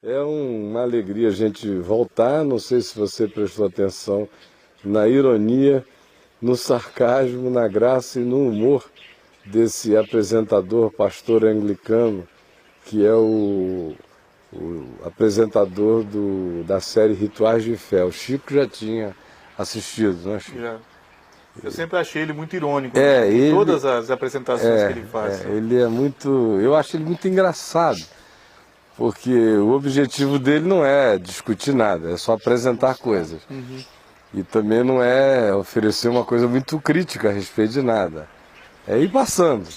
É uma alegria a gente voltar. Não sei se você prestou atenção na ironia, no sarcasmo, na graça e no humor desse apresentador, pastor anglicano, que é o apresentador da série Rituais de Fé. O Chico já tinha assistido, né, Chico? Já. Eu sempre achei ele muito irônico, É, em ele, todas as apresentações que ele faz. ele é muito. Eu acho ele muito engraçado, porque o objetivo dele não é discutir nada, é só apresentar coisas. E também não é oferecer uma coisa muito crítica a respeito de nada. É ir passando.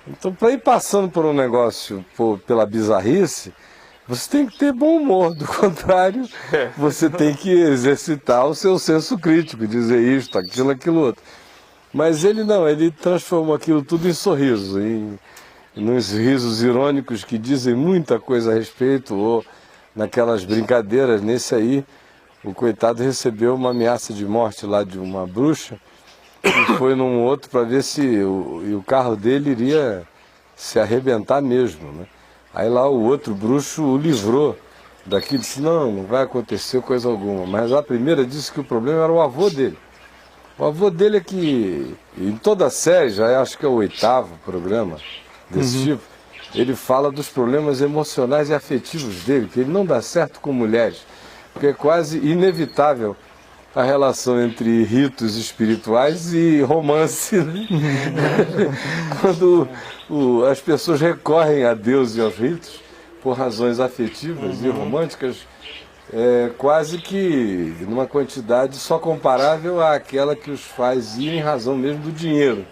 Então, para ir passando por um negócio pela bizarrice, você tem que ter bom humor. Do contrário, você tem que exercitar o seu senso crítico, dizer isto, aquilo, aquilo outro. Mas ele não, ele transformou aquilo tudo em sorriso, nos risos irônicos que dizem muita coisa a respeito, ou naquelas brincadeiras. Nesse aí, o coitado recebeu uma ameaça de morte lá de uma bruxa, e foi num outro para ver se o carro dele iria se arrebentar mesmo, né? Aí lá o outro bruxo o livrou daquilo, disse, não vai acontecer coisa alguma. Mas a primeira disse que o problema era o avô dele. O avô dele é que, em toda a série, já acho que é o 8º programa desse tipo, ele fala dos problemas emocionais e afetivos dele, que ele não dá certo com mulheres, porque é quase inevitável a relação entre ritos espirituais e romance, né? Quando as pessoas recorrem a Deus e aos ritos por razões afetivas e românticas, quase que numa quantidade só comparável àquela que os faz ir em razão mesmo do dinheiro.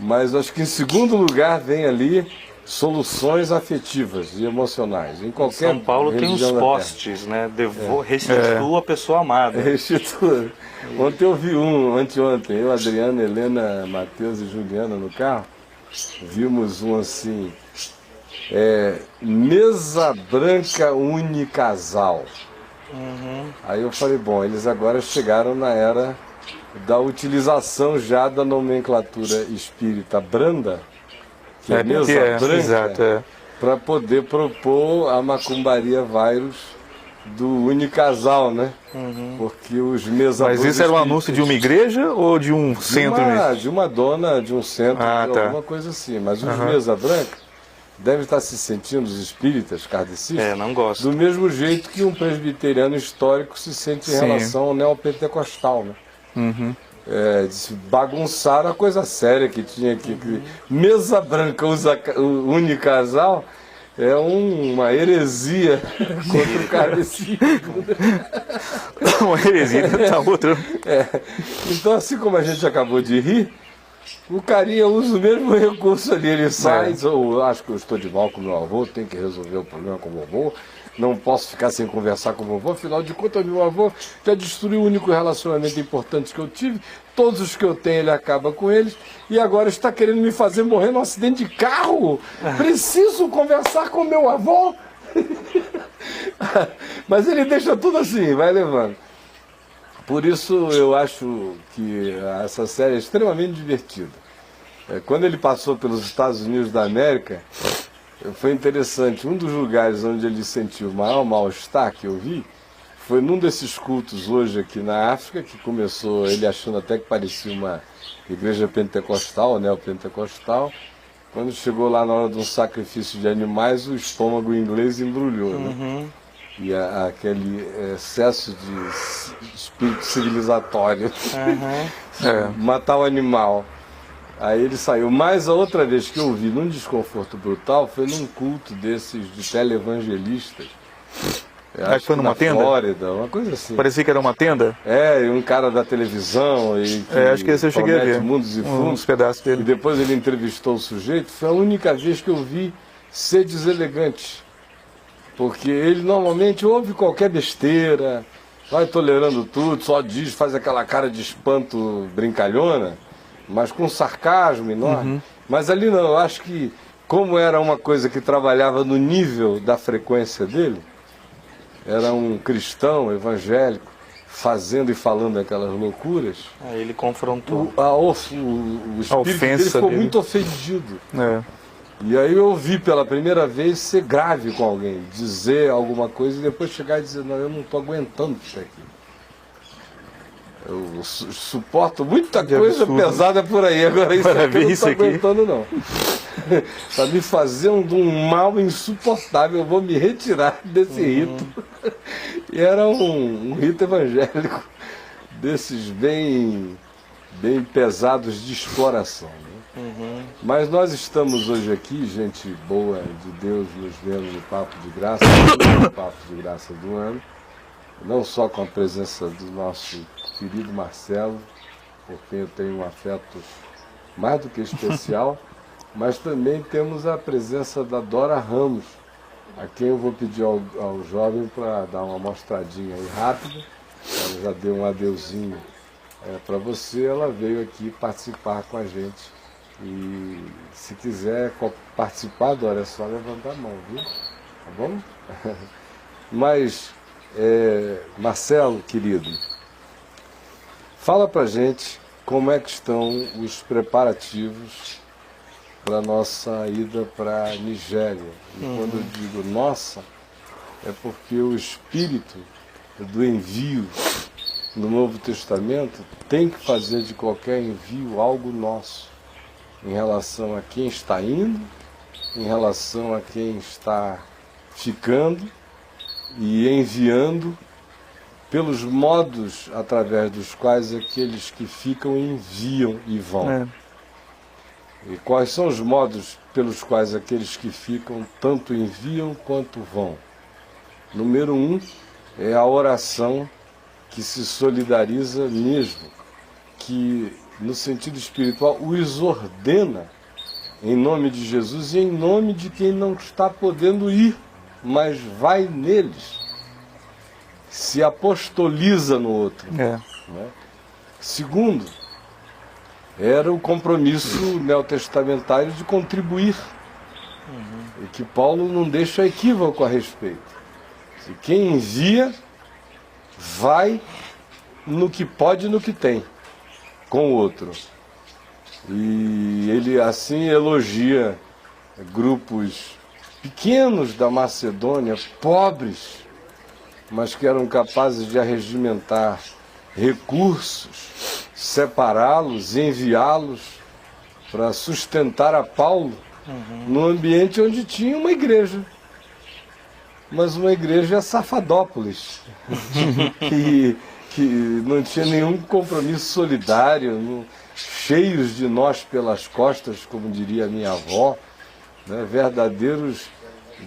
Mas acho que em segundo lugar vem ali soluções afetivas e emocionais. Em qualquer São Paulo tem uns religião da postes, né? Restitua a pessoa amada. Restitua. Ontem eu vi anteontem, eu, Adriana, Helena, Matheus e Juliana no carro, vimos um assim, mesa branca unicasal. Aí eu falei, bom, eles agora chegaram na era da utilização já da nomenclatura espírita branda, que é mesa branca, exato, para poder propor a macumbaria vírus do unicasal, né? Porque os mesa Mas isso era um anúncio de uma igreja ou de um centro mesmo? De uma dona, de um centro, tá. alguma coisa assim. Mas os mesa branca devem estar se sentindo, os espíritas kardecistas, não gosto. do mesmo jeito que um presbiteriano histórico se sente em relação ao neopentecostal, né? De bagunçar a coisa séria que tinha aqui. Mesa branca unicasal é uma heresia contra o kardecismo. Uma heresia da outra. Então, assim como a gente acabou de rir, o carinha usa o mesmo recurso ali. Ele sai, ou acho que eu estou de mal com meu avô, tenho que resolver o problema com o vovô, não posso ficar sem conversar com o vovô, afinal de contas meu avô já destruiu o único relacionamento importante que eu tive, todos os que eu tenho ele acaba com eles, e agora está querendo me fazer morrer num acidente de carro. Preciso conversar com meu avô. Mas ele deixa tudo assim, vai levando. Por isso eu acho que essa série é extremamente divertida. Quando ele passou pelos Estados Unidos da América, foi interessante. Um dos lugares onde ele sentiu o maior mal-estar que eu vi foi num desses cultos hoje aqui na África, que começou ele achando até que parecia uma igreja pentecostal, neopentecostal. Quando chegou lá na hora de um sacrifício de animais, o estômago inglês embrulhou, né? E aquele excesso de espírito civilizatório, matar o animal. Aí ele saiu. Mas a outra vez que eu vi num desconforto brutal foi num culto desses de televangelistas. Acho que foi numa tenda? Flórida, uma coisa assim. Parecia que era uma tenda? E um cara da televisão. Acho que esse eu cheguei a ver. Mundos e fundos. Uns pedaços dele. E depois ele entrevistou o sujeito. Foi a única vez que eu vi ser deselegante. Porque ele normalmente ouve qualquer besteira, vai tolerando tudo, só diz, faz aquela cara de espanto brincalhona, mas com sarcasmo enorme. Mas ali não, eu acho que, como era uma coisa que trabalhava no nível da frequência dele, era um cristão evangélico, fazendo e falando aquelas loucuras. Aí ele confrontou. O espírito dele ficou muito ofendido. E aí eu ouvi pela primeira vez ser grave com alguém, dizer alguma coisa e depois chegar e dizer, não, eu não estou aguentando isso aqui. Eu suporto muita coisa absurdo. Pesada por aí, agora isso Para aqui eu ver não isso estou aqui. aguentando não. Está me fazendo um mal insuportável, eu vou me retirar desse rito. E era um rito evangélico, desses bem pesados de exploração. Né? Mas nós estamos hoje aqui, gente boa de Deus, nos vendo no Papo de Graça, no Papo de Graça do ano, não só com a presença do nosso querido Marcelo, por quem eu tenho um afeto mais do que especial, mas também temos a presença da Dora Ramos, a quem eu vou pedir ao jovem para dar uma mostradinha aí rápida. Ela já deu um adeuzinho para você, ela veio aqui participar com a gente. E se quiser participar, Dora, é só levantar a mão, viu? Tá bom? Mas, Marcelo, querido, fala pra gente como é que estão os preparativos para a nossa ida para a Nigéria. E quando eu digo nossa, é porque o espírito do envio no Novo Testamento tem que fazer de qualquer envio algo nosso, em relação a quem está indo, em relação a quem está ficando e enviando, pelos modos através dos quais aqueles que ficam enviam e vão. E quais são os modos pelos quais aqueles que ficam tanto enviam quanto vão? Número 1 é a oração que se solidariza mesmo, que no sentido espiritual os ordena em nome de Jesus e em nome de quem não está podendo ir, mas vai neles, se apostoliza no outro. Né? Segundo, era o compromisso neotestamentário de contribuir, e que Paulo não deixa equívoco a respeito. Se quem envia, vai no que pode e no que tem, com o outro. E ele assim elogia grupos pequenos da Macedônia, pobres, mas que eram capazes de arregimentar recursos, separá-los, enviá-los para sustentar a Paulo num ambiente onde tinha uma igreja, mas uma igreja safadópolis, que não tinha nenhum compromisso solidário, cheios de nós pelas costas, como diria a minha avó, né, verdadeiros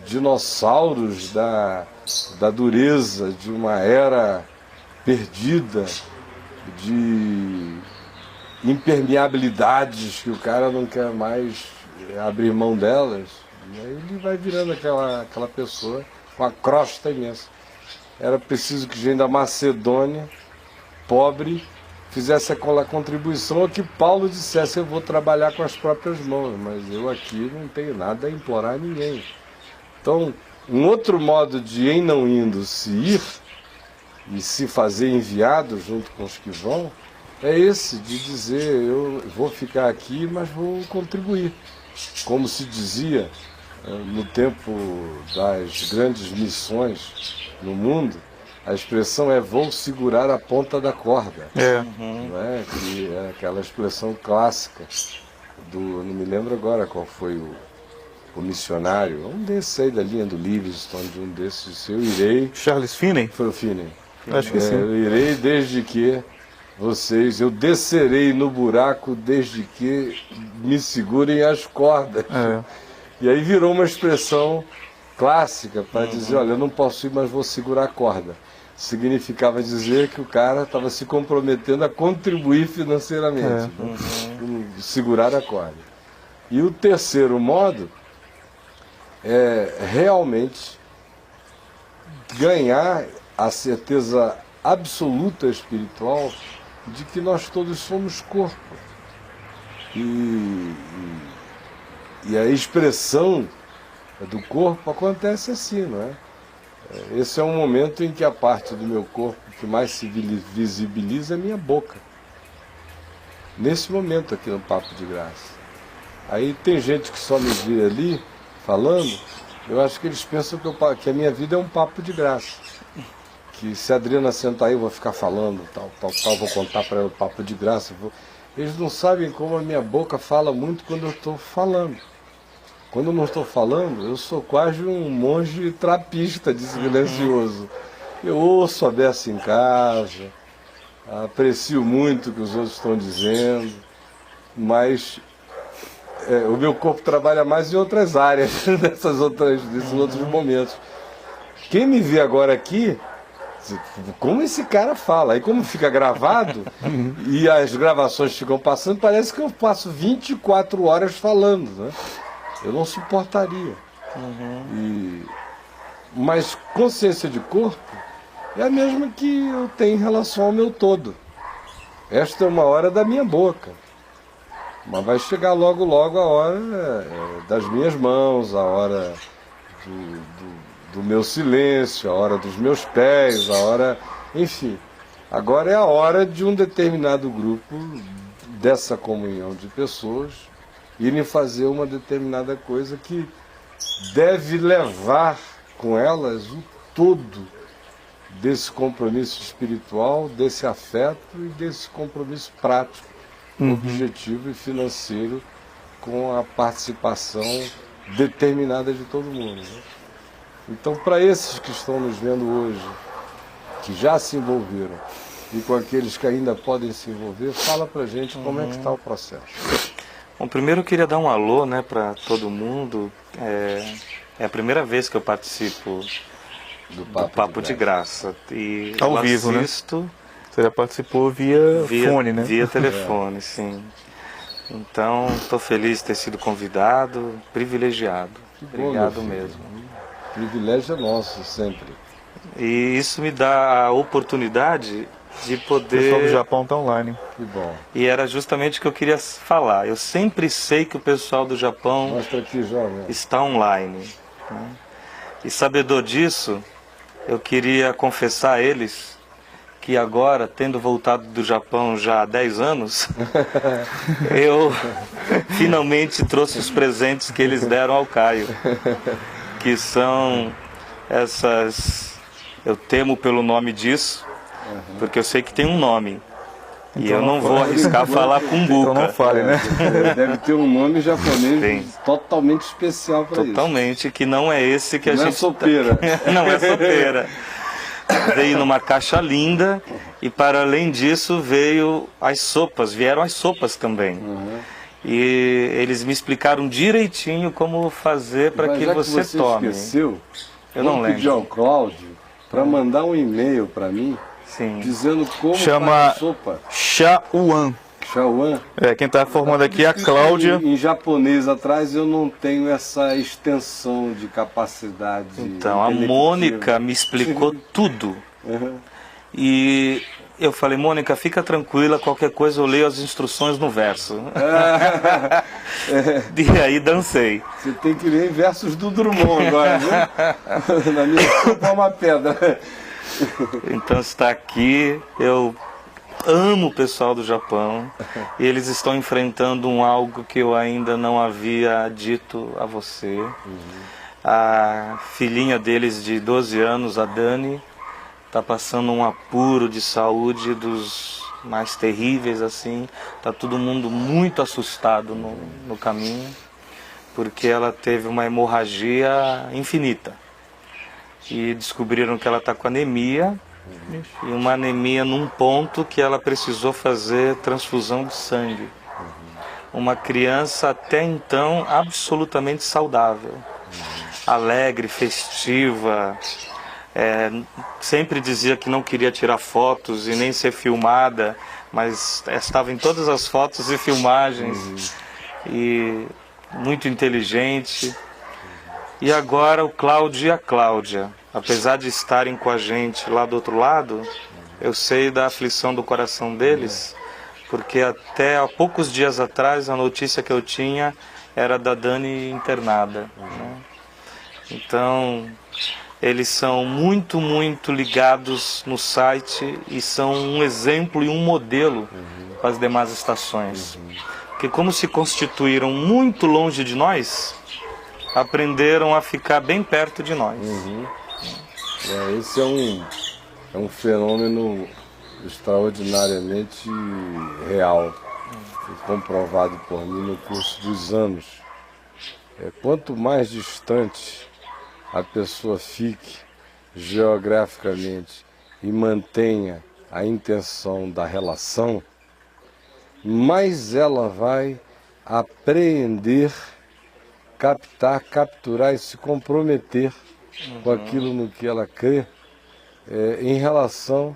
dinossauros da dureza de uma era perdida, de impermeabilidades que o cara não quer mais abrir mão delas. E aí ele vai virando aquela pessoa com a crosta imensa. Era preciso que gente da Macedônia, pobre, fizesse aquela contribuição, ou que Paulo dissesse, eu vou trabalhar com as próprias mãos, mas eu aqui não tenho nada a implorar a ninguém. Então, um outro modo de, em não indo, se ir e se fazer enviado junto com os que vão, é esse de dizer, eu vou ficar aqui, mas vou contribuir. Como se dizia no tempo das grandes missões no mundo, a expressão é vou segurar a ponta da corda. Não é? Que é aquela expressão clássica não me lembro agora qual foi o missionário, um desses aí da linha do Livingstone, de um desses, eu irei... Charles Finney? Foi o Finney. Acho que sim. Eu irei desde que eu descerei no buraco desde que me segurem as cordas. E aí virou uma expressão clássica para dizer, olha, eu não posso ir, mas vou segurar a corda. Significava dizer que o cara estava se comprometendo a contribuir financeiramente, segurar a corda. E o terceiro modo é realmente ganhar a certeza absoluta espiritual de que nós todos somos corpo. E a expressão do corpo acontece assim, não é? Esse é um momento em que a parte do meu corpo que mais se visibiliza é a minha boca. Nesse momento aqui no Papo de Graça. Aí tem gente que só me vê ali falando, eu acho que eles pensam que a minha vida é um papo de graça. Que se a Adriana sentar aí eu vou ficar falando, tal, vou contar para ela o papo de graça. Eles não sabem como a minha boca fala muito quando eu estou falando. Quando eu não estou falando, eu sou quase um monge trapista de silencioso. Eu ouço a beça em casa, aprecio muito o que os outros estão dizendo, mas o meu corpo trabalha mais em outras áreas, nesses outros momentos. Quem me vê agora aqui, como esse cara fala, aí como fica gravado e as gravações ficam passando, parece que eu passo 24 horas falando, né? Eu não suportaria. Mas consciência de corpo é a mesma que eu tenho em relação ao meu todo. Esta é uma hora da minha boca. Mas vai chegar logo, logo a hora das minhas mãos, a hora do meu silêncio, a hora dos meus pés, a hora... Enfim, agora é a hora de um determinado grupo, dessa comunhão de pessoas, irem fazer uma determinada coisa que deve levar com elas o todo desse compromisso espiritual, desse afeto e desse compromisso prático, objetivo e financeiro com a participação determinada de todo mundo, né? Então, para esses que estão nos vendo hoje, que já se envolveram, e com aqueles que ainda podem se envolver, fala pra gente como é que está o processo. Bom, primeiro eu queria dar um alô, né, para todo mundo. É a primeira vez que eu participo do Papo de Graça. E ao eu vivo, assisto, né? Você já participou via fone, né? Via telefone, sim. Então, estou feliz de ter sido convidado, privilegiado. Obrigado mesmo. O privilégio é nosso, sempre. E isso me dá a oportunidade de poder... O pessoal do Japão está online. Que bom. E era justamente o que eu queria falar. Eu sempre sei que o pessoal do Japão Mostra aqui, jovem. Está online, né? E sabedor disso, eu queria confessar a eles que agora, tendo voltado do Japão já há 10 anos, eu finalmente trouxe os presentes que eles deram ao Caio, que são essas... Eu temo pelo nome disso, porque eu sei que tem um nome. Então, e eu não vou arriscar falar Kumbuka. Então não fale, né? Deve ter um nome japonês Tem. totalmente especial para isso. Totalmente, que não é esse que a Não gente... é sopeira. Não é sopeira. Veio numa caixa linda e, para além disso, vieram as sopas também. E eles me explicaram direitinho como fazer para que já você tome. Esqueceu, Eu não vamos pedir lembro. ao Cláudio para mandar um e-mail para mim, Sim. dizendo como Chama faz a sopa. Shawan. Shawan. Quem está formando aqui é a Cláudia. Em japonês atrás eu não tenho essa extensão de capacidade. Então, a Mônica me explicou tudo. E eu falei, Mônica, fica tranquila, qualquer coisa eu leio as instruções no verso. E aí dancei. Você tem que ler em versos do Drummond agora, viu? Na minha sopa é uma pedra. Então está aqui, eu amo o pessoal do Japão e eles estão enfrentando algo que eu ainda não havia dito a você. A filhinha deles de 12 anos, a Dani, está passando um apuro de saúde dos mais terríveis, assim. Está todo mundo muito assustado no caminho, porque ela teve uma hemorragia infinita. E descobriram que ela está com anemia, e uma anemia num ponto que ela precisou fazer transfusão de sangue. Uma criança até então absolutamente saudável, alegre, festiva, sempre dizia que não queria tirar fotos e nem ser filmada, mas estava em todas as fotos e filmagens, e muito inteligente. E agora o Cláudio e a Cláudia, apesar de estarem com a gente lá do outro lado, eu sei da aflição do coração deles, porque até há poucos dias atrás a notícia que eu tinha era da Dani internada, né? Então, eles são muito, muito ligados no site e são um exemplo e um modelo para as demais estações. que, como se constituíram muito longe de nós, aprenderam a ficar bem perto de nós. Esse é um fenômeno extraordinariamente real, e comprovado por mim no curso dos anos. Quanto mais distante a pessoa fique geograficamente e mantenha a intenção da relação, mais ela vai apreender, capturar e se comprometer com aquilo no que ela crê, em relação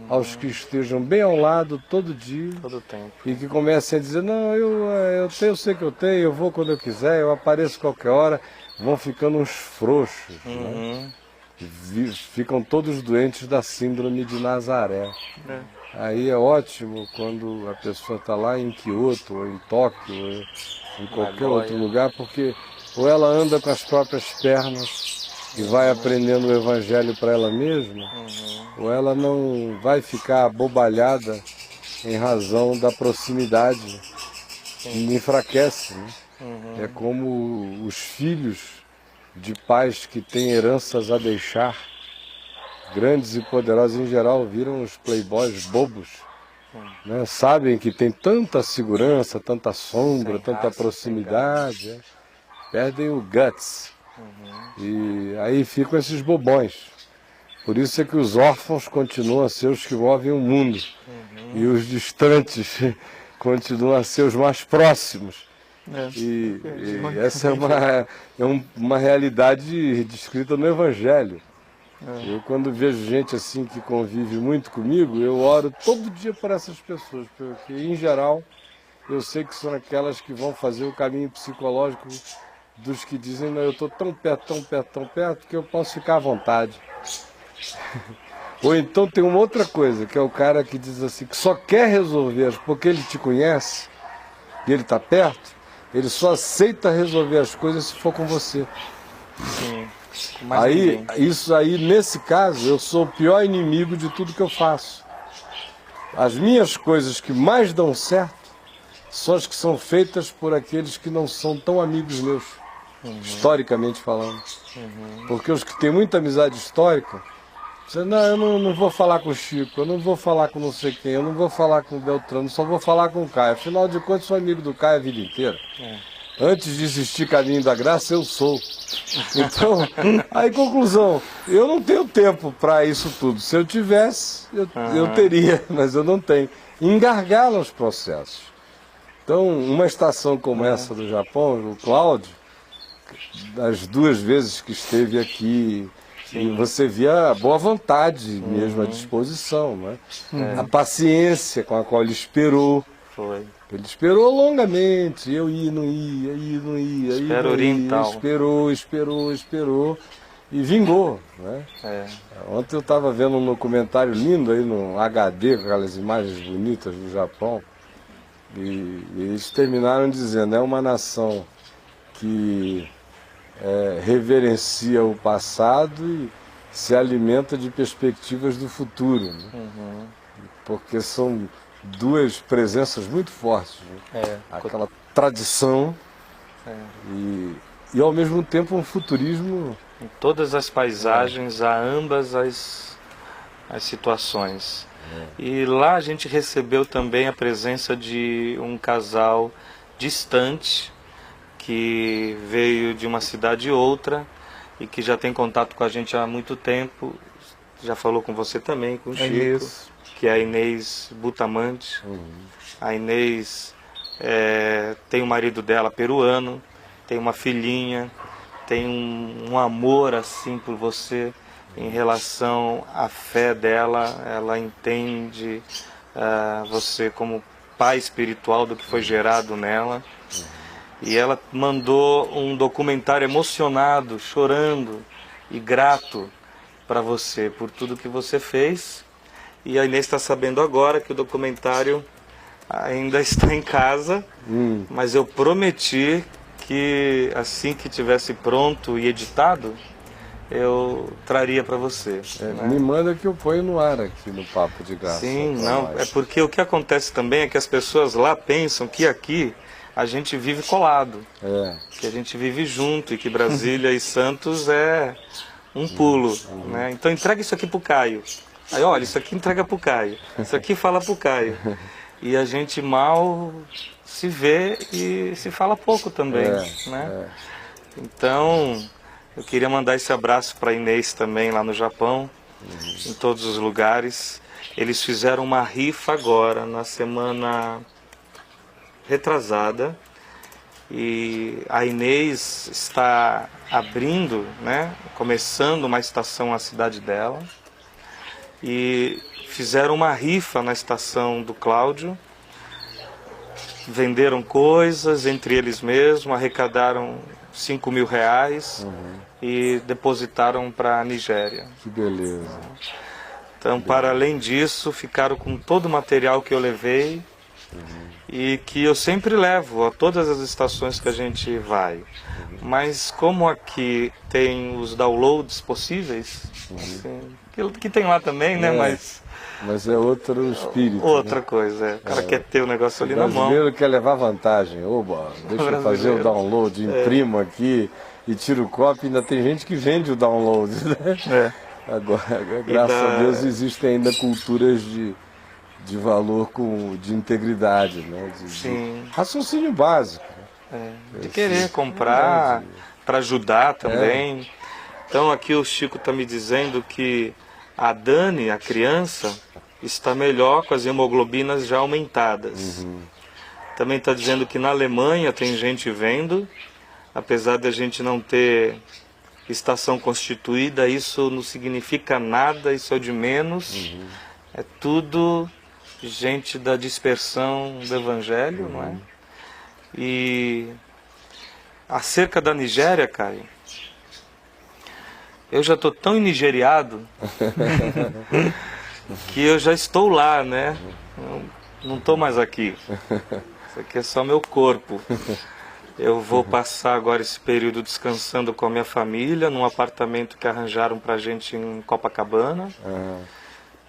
aos que estejam bem ao lado todo dia, Todo tempo. e que comecem a dizer, não, eu sei que eu tenho, eu vou quando eu quiser, eu apareço qualquer hora, vão ficando uns frouxos, né? Ficam todos doentes da síndrome de Nazaré. Aí é ótimo quando a pessoa está lá em Kyoto, ou em Tóquio, ou em qualquer outro lugar, porque ou ela anda com as próprias pernas e vai aprendendo o evangelho para ela mesma, ou ela não vai ficar abobalhada em razão da proximidade, e enfraquece, né? É como os filhos de pais que têm heranças a deixar, grandes e poderosos em geral, viram os playboys bobos, né? Sabem que tem tanta segurança, tanta sombra, tanta proximidade, perdem o guts. E aí ficam esses bobões. Por isso é que os órfãos continuam a ser os que movem o mundo, e os distantes continuam a ser os mais próximos. E essa é uma realidade descrita no Evangelho. Eu, quando vejo gente assim que convive muito comigo, eu oro todo dia por essas pessoas, porque, em geral, eu sei que são aquelas que vão fazer o caminho psicológico dos que dizem, não, eu estou tão perto, tão perto, tão perto, que eu posso ficar à vontade. Ou então tem uma outra coisa, que é o cara que diz assim, que só quer resolver porque ele te conhece, e ele está perto, ele só aceita resolver as coisas se for com você. Sim. Aí, isso aí, nesse caso, eu sou o pior inimigo de tudo que eu faço. As minhas coisas que mais dão certo são as que são feitas por aqueles que não são tão amigos meus, historicamente falando. Porque os que têm muita amizade histórica, você, não, eu não vou falar com o Chico, eu não vou falar com não sei quem, eu não vou falar com o Beltrano, só vou falar com o Caio. Afinal de contas, sou amigo do Caio a vida inteira. Antes de existir Caminho da Graça, eu sou. Então, aí conclusão, eu não tenho tempo para isso tudo. Se eu tivesse, eu teria, mas eu não tenho. Engargala os processos. Então, uma estação como essa do Japão, o Cláudio, das 2 vezes que esteve aqui, e você via a boa vontade mesmo, a disposição, né? A paciência com a qual ele esperou. Foi. Ele esperou longamente, eu ia, não ia, Espera oriental. Esperou e vingou, né? Ontem eu estava vendo um documentário lindo aí no HD, com aquelas imagens bonitas do Japão, e eles terminaram dizendo, é uma nação que reverencia o passado e se alimenta de perspectivas do futuro, né? Porque são 2 presenças muito fortes, né? Aquela tradição e ao mesmo tempo um futurismo. Em todas as paisagens, a ambas as situações. E lá a gente recebeu também a presença de um casal distante, que veio de uma cidade e outra, e que já tem contato com a gente há muito tempo, já falou com você também, com o Chico, que é a Inês Butamante. A Inês tem o marido dela peruano, tem uma filhinha, tem um amor assim por você em relação à fé dela. Ela entende você como pai espiritual do que foi gerado nela. E ela mandou um documentário emocionado, chorando e grato para você por tudo que você fez. E a Inês está sabendo agora que o documentário ainda está em casa, mas eu prometi que assim que tivesse pronto e editado, eu traria para você. Né? Me manda que eu ponho no ar aqui no Papo de Graça. Sim, não, é porque o que acontece também é que as pessoas lá pensam que aqui a gente vive colado, que a gente vive junto e que Brasília e Santos é um pulo. Né? Então entrega isso aqui pro Caio. Aí olha, isso aqui entrega pro Caio, isso aqui fala pro Caio. E a gente mal se vê e se fala pouco também. Né? Então, eu queria mandar esse abraço para Inês também lá no Japão, em todos os lugares. Eles fizeram uma rifa agora, na semana retrasada, e a Inês está abrindo, né, começando uma estação na cidade dela, e fizeram uma rifa na estação do Cláudio, venderam coisas entre eles mesmos, arrecadaram R$5.000 e depositaram para a Nigéria. Que beleza. Então, para além disso, ficaram com todo o material que eu levei e que eu sempre levo a todas as estações que a gente vai. Mas como aqui tem os downloads possíveis, assim, que tem lá também, né? Mas é outro espírito. Outra né? coisa, o cara quer ter o negócio ali na mão. O brasileiro quer levar vantagem. Oba, deixa eu fazer o download, imprimo aqui e tiro cópia. Ainda tem gente que vende o download, né? Agora, graças a Deus, existem ainda culturas de valor, de integridade, né? De raciocínio básico. De querer comprar, para ajudar também. Então aqui o Chico está me dizendo que a Dani, a criança, está melhor com as hemoglobinas já aumentadas. Também está dizendo que na Alemanha tem gente vendo, apesar de a gente não ter estação constituída, isso não significa nada, isso é de menos. É tudo gente da dispersão do Evangelho, não é? E acerca da Nigéria, Caio, eu já estou tão nigeriado que eu já estou lá, né? Eu não estou mais aqui. Isso aqui é só meu corpo. Eu vou passar agora esse período descansando com a minha família num apartamento que arranjaram pra gente em Copacabana.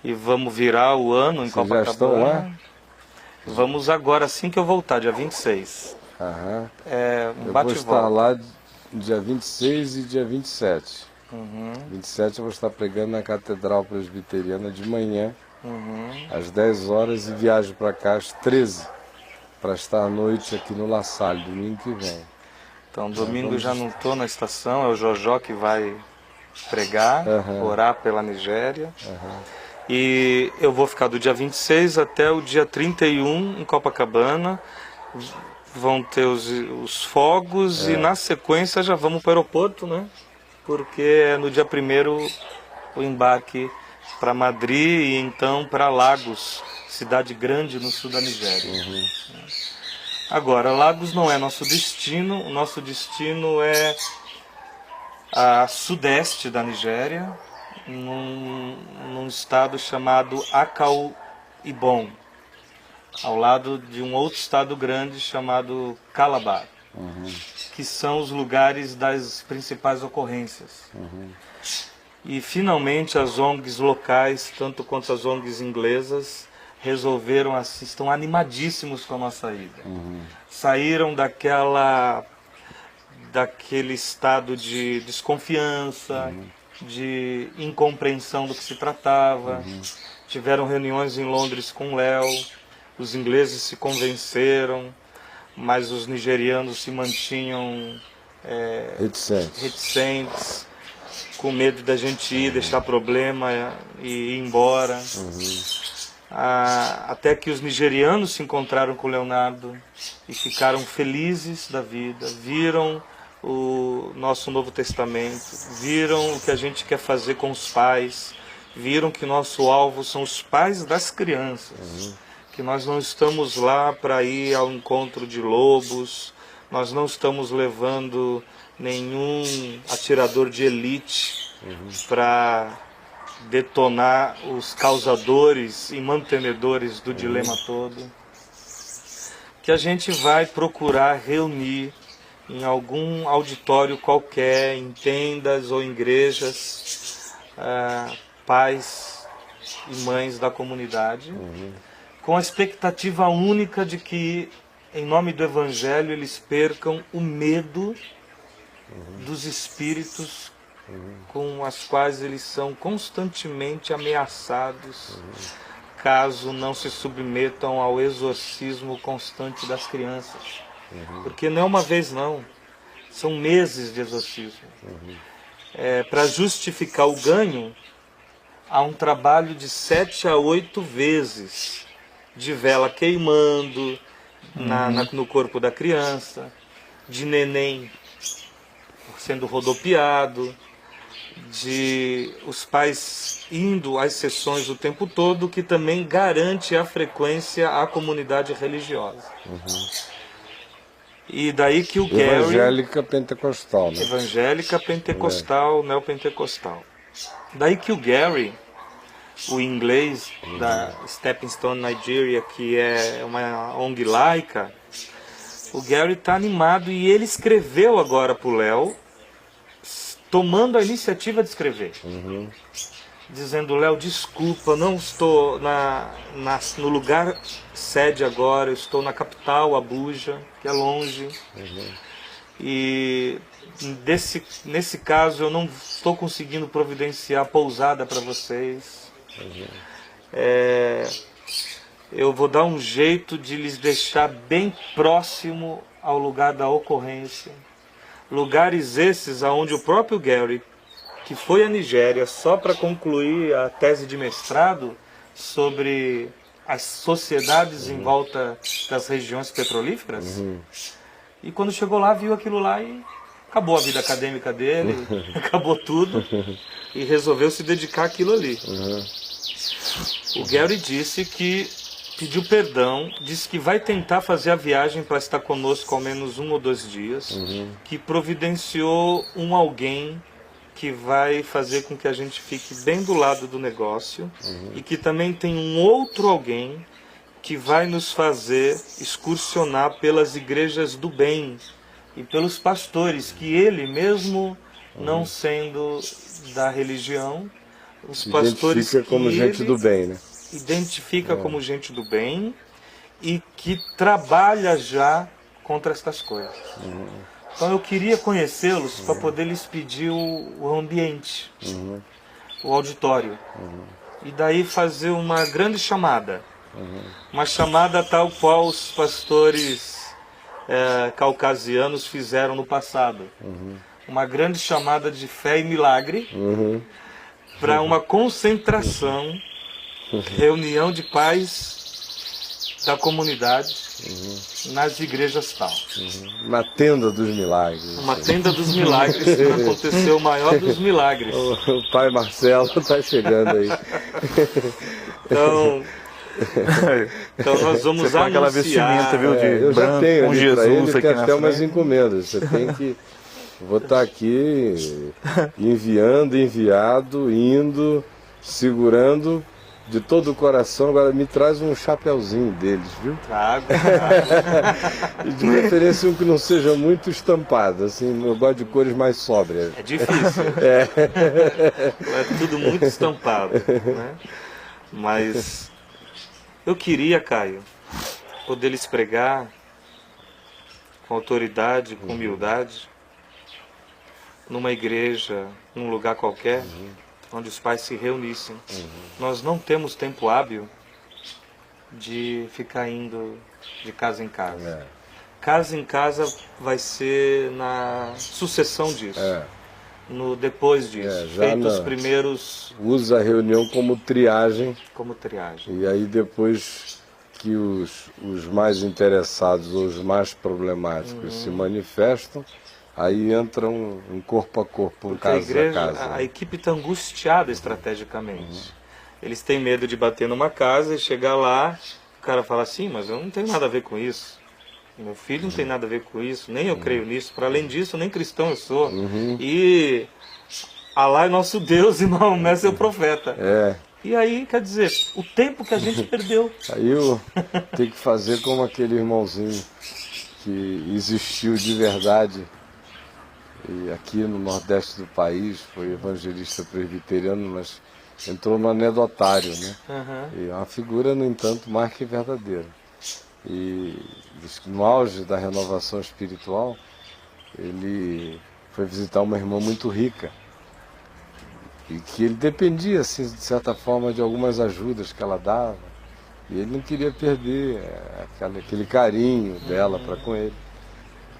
E vamos virar o ano em Copacabana. Já estão lá? Vamos agora, assim que eu voltar, dia 26. É um eu bate vou estar lá dia 26 e dia 27. 27 eu vou estar pregando na Catedral Presbiteriana de manhã, às 10 horas, e viajo para cá às 13, para estar à noite aqui no La Salle, domingo que vem. Então, domingo já não estou na estação, é o Jojó que vai pregar, orar pela Nigéria. E eu vou ficar do dia 26 até o dia 31 em Copacabana. Vão ter os fogos e na sequência já vamos para o aeroporto, né? Porque é no dia 1º o embarque para Madrid e então para Lagos, cidade grande no sul da Nigéria. Agora, Lagos não é nosso destino, o nosso destino é a sudeste da Nigéria, num estado chamado Akwa Ibom, ao lado de um outro estado grande chamado Calabar. Que são os lugares das principais ocorrências. E finalmente as ONGs locais, tanto quanto as ONGs inglesas, resolveram, assim, estão animadíssimos com a nossa ida. Saíram daquele estado de desconfiança, de incompreensão do que se tratava. Tiveram reuniões em Londres com o Léo, os ingleses se convenceram, mas os nigerianos se mantinham reticentes, com medo da gente ir, deixar problema e ir embora. Até que os nigerianos se encontraram com o Leonardo e ficaram felizes da vida, viram o nosso Novo Testamento, viram o que a gente quer fazer com os pais, viram que nosso alvo são os pais das crianças. Que nós não estamos lá para ir ao encontro de lobos, nós não estamos levando nenhum atirador de elite para detonar os causadores e mantenedores do dilema todo. Que a gente vai procurar reunir em algum auditório qualquer, em tendas ou em igrejas, pais e mães da comunidade, com a expectativa única de que, em nome do Evangelho, eles percam o medo dos espíritos com as quais eles são constantemente ameaçados, caso não se submetam ao exorcismo constante das crianças. Porque não é uma vez não, são meses de exorcismo. Para justificar o ganho, há um trabalho de 7 a 8 vezes de vela queimando no corpo da criança, de neném sendo rodopiado, de os pais indo às sessões o tempo todo, que também garante a frequência à comunidade religiosa. E daí que o Gary... Evangélica pentecostal, né? Evangélica pentecostal, neopentecostal. Daí que o Gary, o inglês da Stepping Stone Nigeria, que é uma ONG laica, o Gary está animado e ele escreveu agora para o Léo, tomando a iniciativa de escrever. Dizendo: Léo, desculpa, não estou no lugar sede agora, eu estou na capital, Abuja, que é longe. E nesse caso eu não estou conseguindo providenciar pousada para vocês. Eu vou dar um jeito de lhes deixar bem próximo ao lugar da ocorrência. Lugares esses aonde o próprio Gary, que foi à Nigéria só para concluir a tese de mestrado sobre as sociedades em volta das regiões petrolíferas, e quando chegou lá, viu aquilo lá e acabou a vida acadêmica dele, acabou tudo, e resolveu se dedicar àquilo ali. O Gary disse que pediu perdão, disse que vai tentar fazer a viagem para estar conosco ao menos 1 ou 2 dias, que providenciou alguém que vai fazer com que a gente fique bem do lado do negócio, e que também tem um outro alguém que vai nos fazer excursionar pelas igrejas do bem e pelos pastores, que ele mesmo não sendo da religião, os pastores identifica como gente do bem, né? Identifica como gente do bem e que trabalha já contra estas coisas. Então eu queria conhecê-los para poder lhes pedir o ambiente, o auditório, e daí fazer uma grande chamada, uma chamada tal qual os pastores caucasianos fizeram no passado, uma grande chamada de fé e milagre, para uma concentração, reunião de pais da comunidade nas igrejas tal. Uma tenda dos milagres. Uma tenda dos milagres, para acontecer o maior dos milagres. O pai Marcelo está chegando aí. Então nós vamos anunciar. Aquela vestimenta, viu, de eu já branco, tenho com ali pra Jesus ele, aqui tem na até umas frente. encomendas. Você tem que... Vou estar aqui enviado, indo, segurando de todo o coração. Agora me traz um chapeuzinho deles, viu? Trago. E de preferência um que não seja muito estampado, assim, eu gosto de cores mais sóbrias. É difícil. É tudo muito estampado, né? Mas eu queria, Caio, poder lhes pregar com autoridade, com humildade, numa igreja, num lugar qualquer, onde os pais se reunissem. Nós não temos tempo hábil de ficar indo de casa em casa. Casa em casa vai ser na sucessão disso. No depois disso. Feitos os primeiros... Usa a reunião como triagem. Como triagem. E aí depois que os mais interessados ou os mais problemáticos se manifestam, aí entram um corpo a corpo, Porque casa a casa. A equipe está angustiada estrategicamente. Eles têm medo de bater numa casa e chegar lá, o cara fala assim, mas eu não tenho nada a ver com isso. Meu filho não tem nada a ver com isso, nem eu creio nisso. Para além disso, nem cristão eu sou. E Alá é nosso Deus e Maomé é seu profeta. E aí, quer dizer, o tempo que a gente perdeu. Aí eu tenho que fazer como aquele irmãozinho que existiu de verdade. E aqui no Nordeste do país, foi evangelista presbiteriano, mas entrou no anedotário, né? E é uma figura, no entanto, mais que verdadeira. E diz que no auge da renovação espiritual, ele foi visitar uma irmã muito rica. E que ele dependia, assim, de certa forma, de algumas ajudas que ela dava. E ele não queria perder aquele carinho dela para com ele.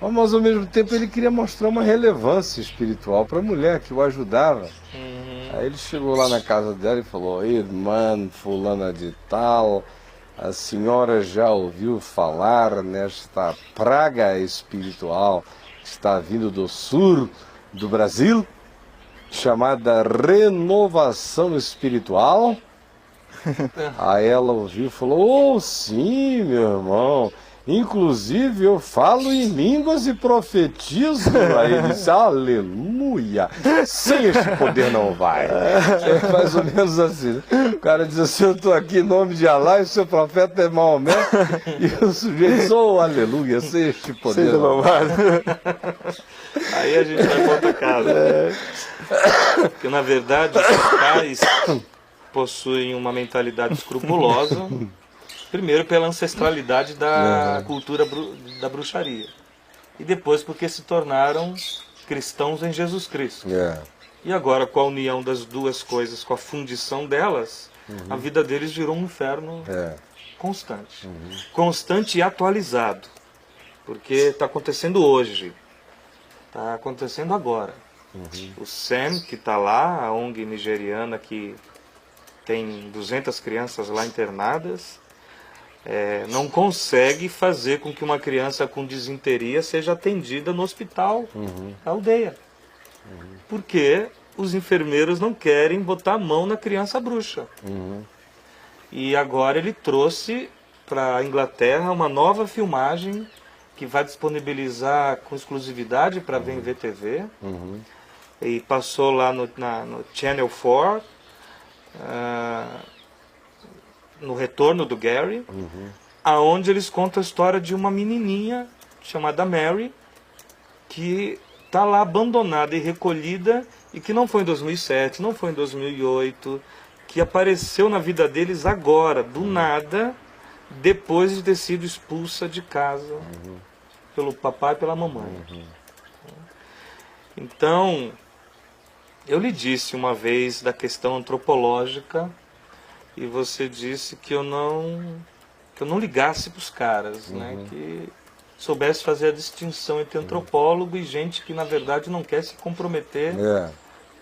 Mas ao mesmo tempo ele queria mostrar uma relevância espiritual para a mulher que o ajudava. Aí ele chegou lá na casa dela e falou: irmã fulana de tal, a senhora já ouviu falar nesta praga espiritual que está vindo do sul do Brasil, chamada renovação espiritual? Aí ela ouviu e falou: oh, sim, meu irmão. Inclusive eu falo em línguas e profetizo. Aí ele disse: aleluia, sem este poder não vai. É mais ou menos assim. O cara diz assim: eu estou aqui em nome de Alá e o seu profeta é Maomé. E o sujeito diz: oh, aleluia, sem este poder não vai. Aí a gente vai para outra casa. Porque na verdade os pais possuem uma mentalidade escrupulosa. Primeiro pela ancestralidade da cultura da bruxaria. E depois porque se tornaram cristãos em Jesus Cristo. E agora, com a união das duas coisas, com a fundição delas, a vida deles virou um inferno constante. Constante e atualizado. Porque está acontecendo hoje. Está acontecendo agora. O SEM, que está lá, a ONG nigeriana que tem 200 crianças lá internadas, não consegue fazer com que uma criança com disenteria seja atendida no hospital da aldeia. Porque os enfermeiros não querem botar a mão na criança bruxa. E agora ele trouxe para a Inglaterra uma nova filmagem que vai disponibilizar com exclusividade para ver em VTV. E passou lá no Channel 4, no retorno do Gary, aonde eles contam a história de uma menininha chamada Mary, que está lá abandonada e recolhida, e que não foi em 2007, não foi em 2008, que apareceu na vida deles agora, do nada, depois de ter sido expulsa de casa pelo papai e pela mamãe. Então, eu lhe disse uma vez da questão antropológica, e você disse que eu não ligasse para os caras, né? Que soubesse fazer a distinção entre antropólogo e gente que na verdade não quer se comprometer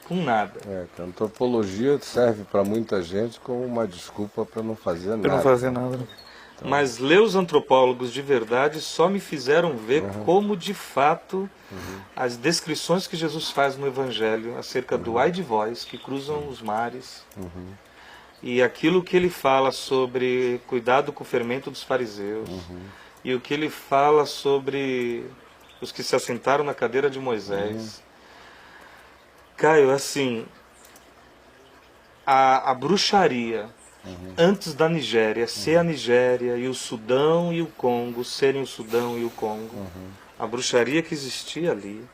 com nada. Que a antropologia serve para muita gente como uma desculpa para não fazer nada. Para não fazer nada. Então... Mas ler os antropólogos de verdade só me fizeram ver como de fato as descrições que Jesus faz no Evangelho acerca do ai de vós que cruzam os mares. E aquilo que ele fala sobre cuidado com o fermento dos fariseus. E o que ele fala sobre os que se assentaram na cadeira de Moisés. Caio, assim, a bruxaria, antes da Nigéria ser a Nigéria e o Sudão e o Congo serem o Sudão e o Congo, a bruxaria que existia ali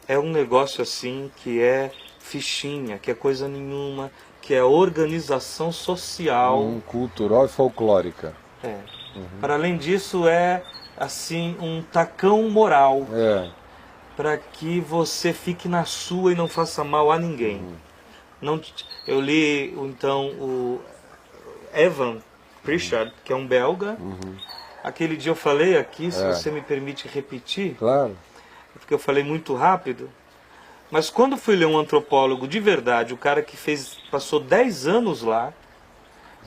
é um negócio assim que é fichinha, que é coisa nenhuma, que é organização social. Cultural e folclórica. Para além disso, é assim um tacão moral para que você fique na sua e não faça mal a ninguém. Eu li então o Evan Pritchard, que é um belga. Aquele dia eu falei aqui, se você me permite repetir, Claro. porque eu falei muito rápido. Mas quando fui ler um antropólogo de verdade, o cara que passou 10 anos lá,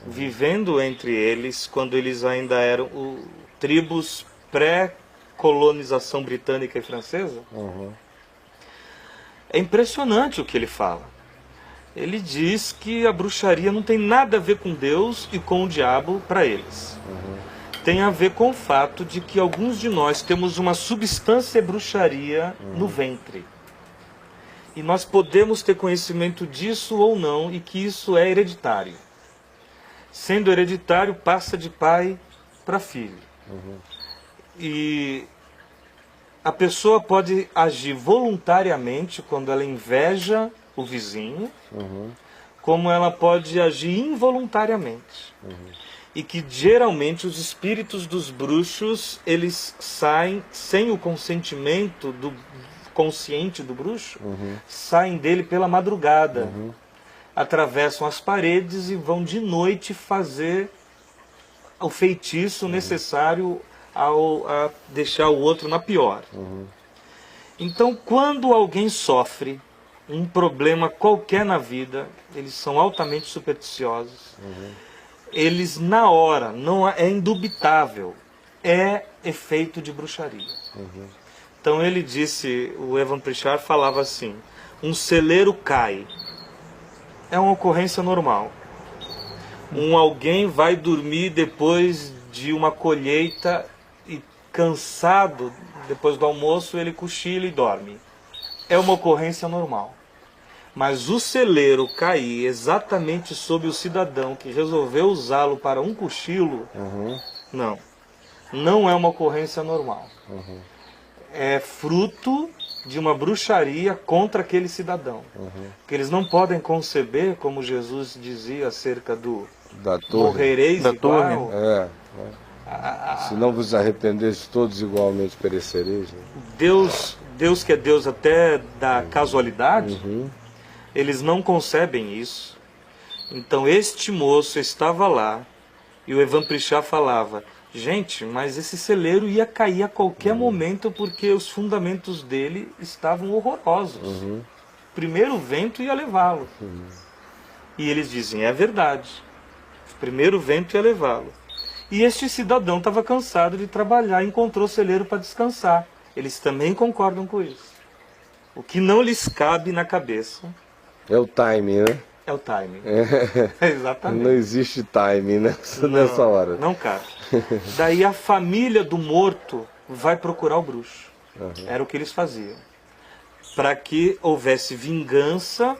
vivendo entre eles, quando eles ainda eram tribos pré-colonização britânica e francesa, é impressionante o que ele fala. Ele diz que a bruxaria não tem nada a ver com Deus e com o diabo para eles. Tem a ver com o fato de que alguns de nós temos uma substância bruxaria no ventre. E nós podemos ter conhecimento disso ou não, e que isso é hereditário. Sendo hereditário, passa de pai para filho. E a pessoa pode agir voluntariamente quando ela inveja o vizinho, como ela pode agir involuntariamente. E que geralmente os espíritos dos bruxos, eles saem sem o consentimento do consciente do bruxo, saem dele pela madrugada, atravessam as paredes e vão de noite fazer o feitiço necessário a deixar o outro na pior. Então, quando alguém sofre um problema qualquer na vida, eles são altamente supersticiosos. Eles, na hora, não é indubitável, é efeito de bruxaria. Então ele disse, o Evan Pritchard falava assim, um celeiro cai, é uma ocorrência normal. Alguém vai dormir depois de uma colheita e cansado, depois do almoço ele cochila e dorme. É uma ocorrência normal. Mas o celeiro cair exatamente sob o cidadão que resolveu usá-lo para um cochilo, não é uma ocorrência normal. É fruto de uma bruxaria contra aquele cidadão. Que eles não podem conceber, como Jesus dizia acerca do Da torre. morrereis Da igual. Se não vos arrependeis, todos igualmente perecereis. Né? Deus que é Deus até da casualidade, eles não concebem isso. Então este moço estava lá e o Evan Pritchard falava, gente, mas esse celeiro ia cair a qualquer momento porque os fundamentos dele estavam horrorosos. Primeiro vento ia levá-lo. E eles dizem, é verdade. O primeiro vento ia levá-lo. E este cidadão estava cansado de trabalhar e encontrou o celeiro para descansar. Eles também concordam com isso. O que não lhes cabe na cabeça É o timing, né? é o timing. Exatamente. Não existe timing nessa hora. Não cabe. Daí a família do morto vai procurar o bruxo. Era o que eles faziam. Para que houvesse vingança,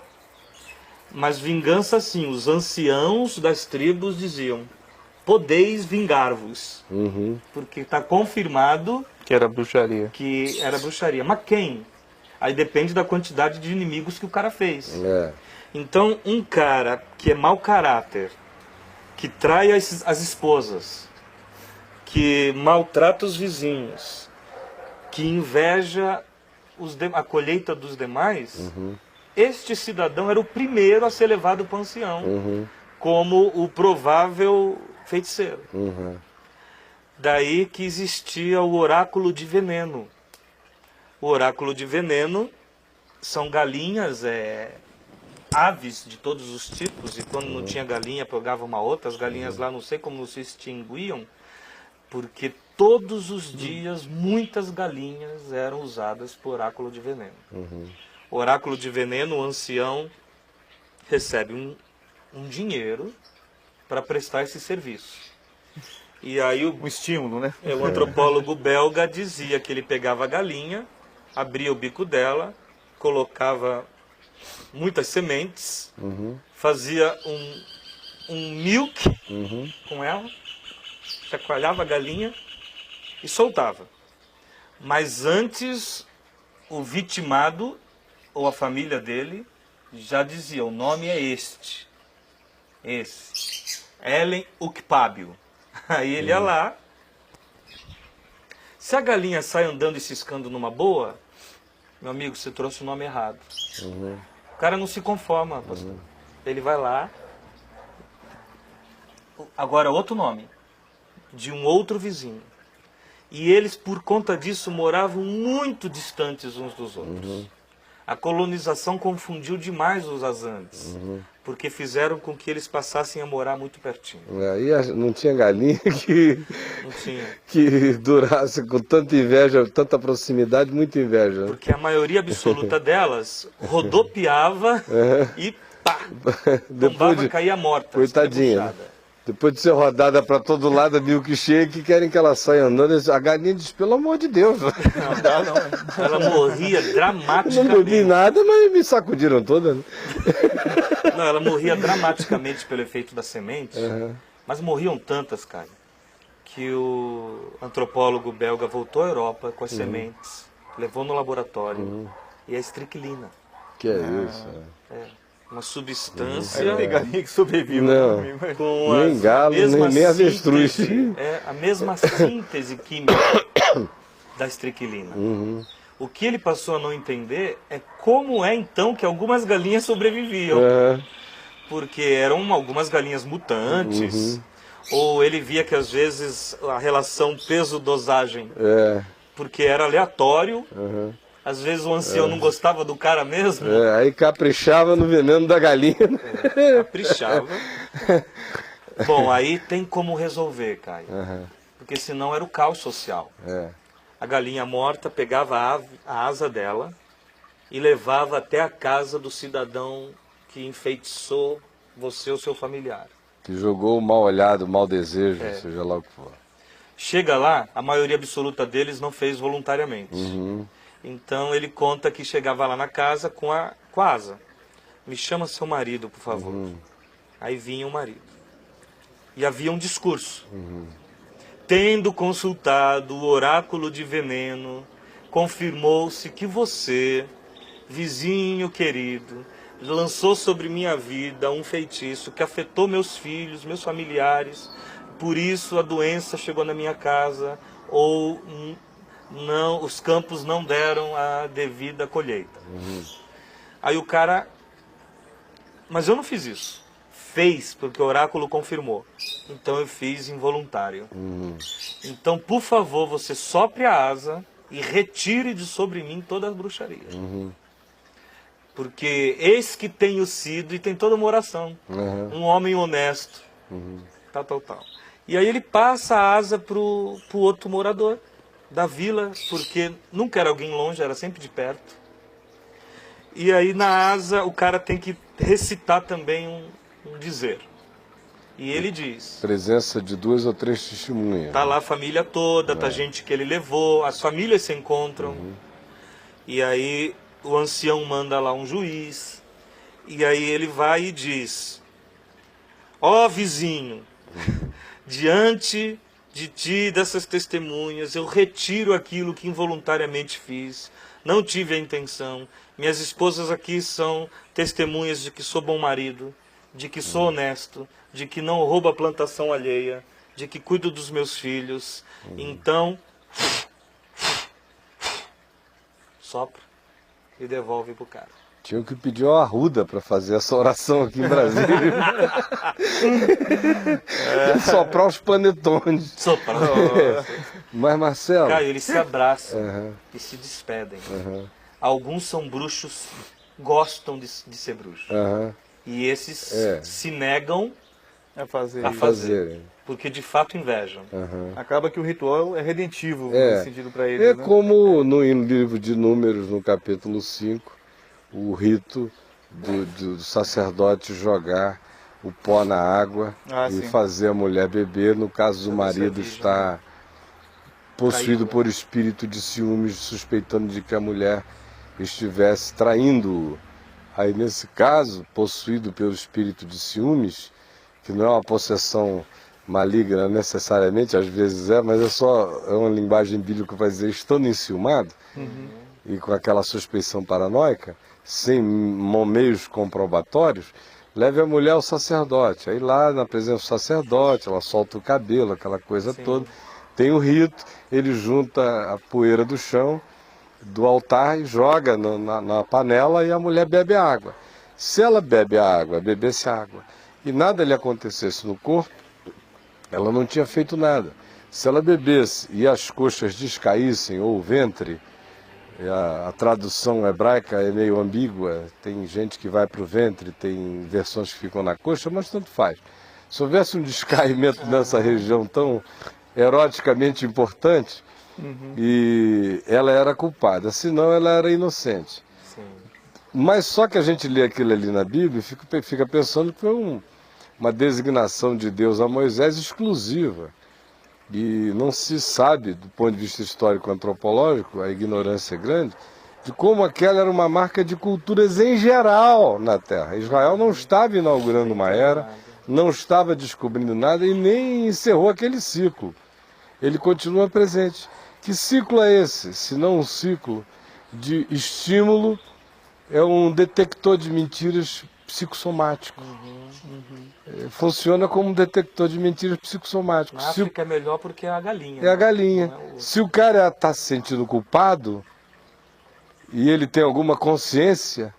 mas vingança assim, os anciãos das tribos diziam, podeis vingar-vos. Porque está confirmado Que era bruxaria. que era bruxaria. Mas quem? Aí depende da quantidade de inimigos que o cara fez. Então, um cara que é mau caráter, que trai as esposas, que maltrata os vizinhos, que inveja a colheita dos demais, este cidadão era o primeiro a ser levado para o ancião, como o provável feiticeiro. Daí que existia o oráculo de veneno. O oráculo de veneno são galinhas, aves de todos os tipos, e quando não tinha galinha, pegava uma outra. As galinhas lá, não sei como se extinguiam, porque todos os dias muitas galinhas eram usadas por oráculo de veneno. O oráculo de veneno, o ancião recebe um dinheiro para prestar esse serviço. E aí Um estímulo, né? o antropólogo belga dizia que ele pegava a galinha, abria o bico dela, colocava muitas sementes, fazia um milk com ela, chacoalhava a galinha e soltava. Mas antes, o vitimado, ou a família dele, já dizia, o nome é esse. Ellen Ukpabio. Aí ele ia lá. Se a galinha sai andando e ciscando numa boa, meu amigo, você trouxe o nome errado. O cara não se conforma, pastor. Ele vai lá. Agora, outro nome. De um outro vizinho. E eles, por conta disso, moravam muito distantes uns dos outros. A colonização confundiu demais os Azantes. Porque fizeram com que eles passassem a morar muito pertinho. Aí não tinha galinha Não tinha. que durasse com tanta inveja, tanta proximidade, muita inveja. Porque a maioria absoluta delas rodopiava e pá! Tombava, caía morta. Coitadinha. Despebuchada. Depois de ser rodada para todo lado, a milkshake, querem que ela saia andando. A galinha diz, pelo amor de Deus. Não dá, não. Ela morria dramaticamente. Não bebi nada, mas me sacudiram toda. Né? Não, ela morria dramaticamente pelo efeito da semente. Mas morriam tantas, cara, que o antropólogo belga voltou à Europa com as sementes levou no laboratório, e é estricnina. Que é isso? Uma substância Tem galinha que sobrevive. Não. com Nem galo, nem avestruz. A mesma síntese química da estricnina. O que ele passou a não entender é como é então que algumas galinhas sobreviviam. Porque eram algumas galinhas mutantes, ou ele via que às vezes a relação peso-dosagem, porque era aleatório, às vezes o ancião não gostava do cara mesmo, Aí caprichava no veneno da galinha. caprichava. Bom, aí tem como resolver, Caio, porque senão era o caos social. A galinha morta pegava a asa dela e levava até a casa do cidadão que enfeitiçou você ou seu familiar. Que jogou o mal olhado, o mau desejo, seja lá o que for. Chega lá, a maioria absoluta deles não fez voluntariamente. Então ele conta que chegava lá na casa com a asa. Me chama seu marido, por favor. Aí vinha o marido. E havia um discurso. Tendo consultado o oráculo de veneno, confirmou-se que você, vizinho querido, lançou sobre minha vida um feitiço que afetou meus filhos, meus familiares. Por isso a doença chegou na minha casa, ou não, os campos não deram a devida colheita. Aí o cara, mas eu não fiz isso. Fez, porque o oráculo confirmou. Então eu fiz involuntário. Então, por favor, você sopre a asa e retire de sobre mim toda a bruxaria. Porque eis que tenho sido, e tem toda uma oração, um homem honesto, tal. E aí ele passa a asa pro outro morador da vila, porque nunca era alguém longe, era sempre de perto. E aí na asa o cara tem que recitar também um dizer. E ele diz... Presença de 2 ou 3 testemunhas. Tá lá a família toda, tá gente que ele levou, as famílias se encontram. E aí o ancião manda lá um juiz. E aí ele vai e diz: ó vizinho, diante de ti, dessas testemunhas, eu retiro aquilo que involuntariamente fiz. Não tive a intenção. Minhas esposas aqui são testemunhas de que sou bom marido, de que sou honesto, de que não roubo a plantação alheia, de que cuido dos meus filhos. Então, sopra e devolve pro cara. Tinha que pedir uma arruda para fazer essa oração aqui em Brasília. Soprar os panetones. Sopra. Mas, Marcelo... Caio, eles se abraçam e se despedem. Alguns são bruxos, gostam de ser bruxos. E esses se negam a fazer. a fazer. Porque de fato invejam. Acaba que o ritual é redentivo nesse sentido para eles. É né? como no livro de Números, no capítulo 5, o rito do sacerdote jogar o pó na água e fazer a mulher beber, no caso do marido estar possuído por espírito de ciúmes, suspeitando de que a mulher estivesse traindo-o. Aí nesse caso, possuído pelo espírito de ciúmes, que não é uma possessão maligna necessariamente, às vezes mas é uma linguagem bíblica para dizer estando enciumado, e com aquela suspeição paranoica, sem meios comprobatórios, leve a mulher ao sacerdote. Aí lá, na presença do sacerdote, ela solta o cabelo, aquela coisa toda. Tem o rito, ele junta a poeira do chão, do altar, e joga na panela, e a mulher bebe a água. Se ela bebe a água, bebesse a água, e nada lhe acontecesse no corpo, ela não tinha feito nada. Se ela bebesse e as coxas descaíssem, ou o ventre, a tradução hebraica é meio ambígua, tem gente que vai para o ventre, tem versões que ficam na coxa, mas tanto faz. Se houvesse um descaimento nessa região tão eroticamente importante, e ela era culpada, senão ela era inocente. Mas só que a gente lê aquilo ali na Bíblia e fica pensando que foi uma designação de Deus a Moisés exclusiva. E não se sabe, do ponto de vista histórico-antropológico, a ignorância é grande, de como aquela era uma marca de culturas em geral na Terra. Israel não estava inaugurando uma era, não estava descobrindo nada e nem encerrou aquele ciclo. Ele continua presente. Que ciclo é esse? Se não um ciclo de estímulo, é um detector de mentiras psicossomático. Funciona como um detector de mentiras psicossomático. Na África é melhor porque é a galinha. É a galinha. Não é o... Se o cara está se sentindo culpado e ele tem alguma consciência,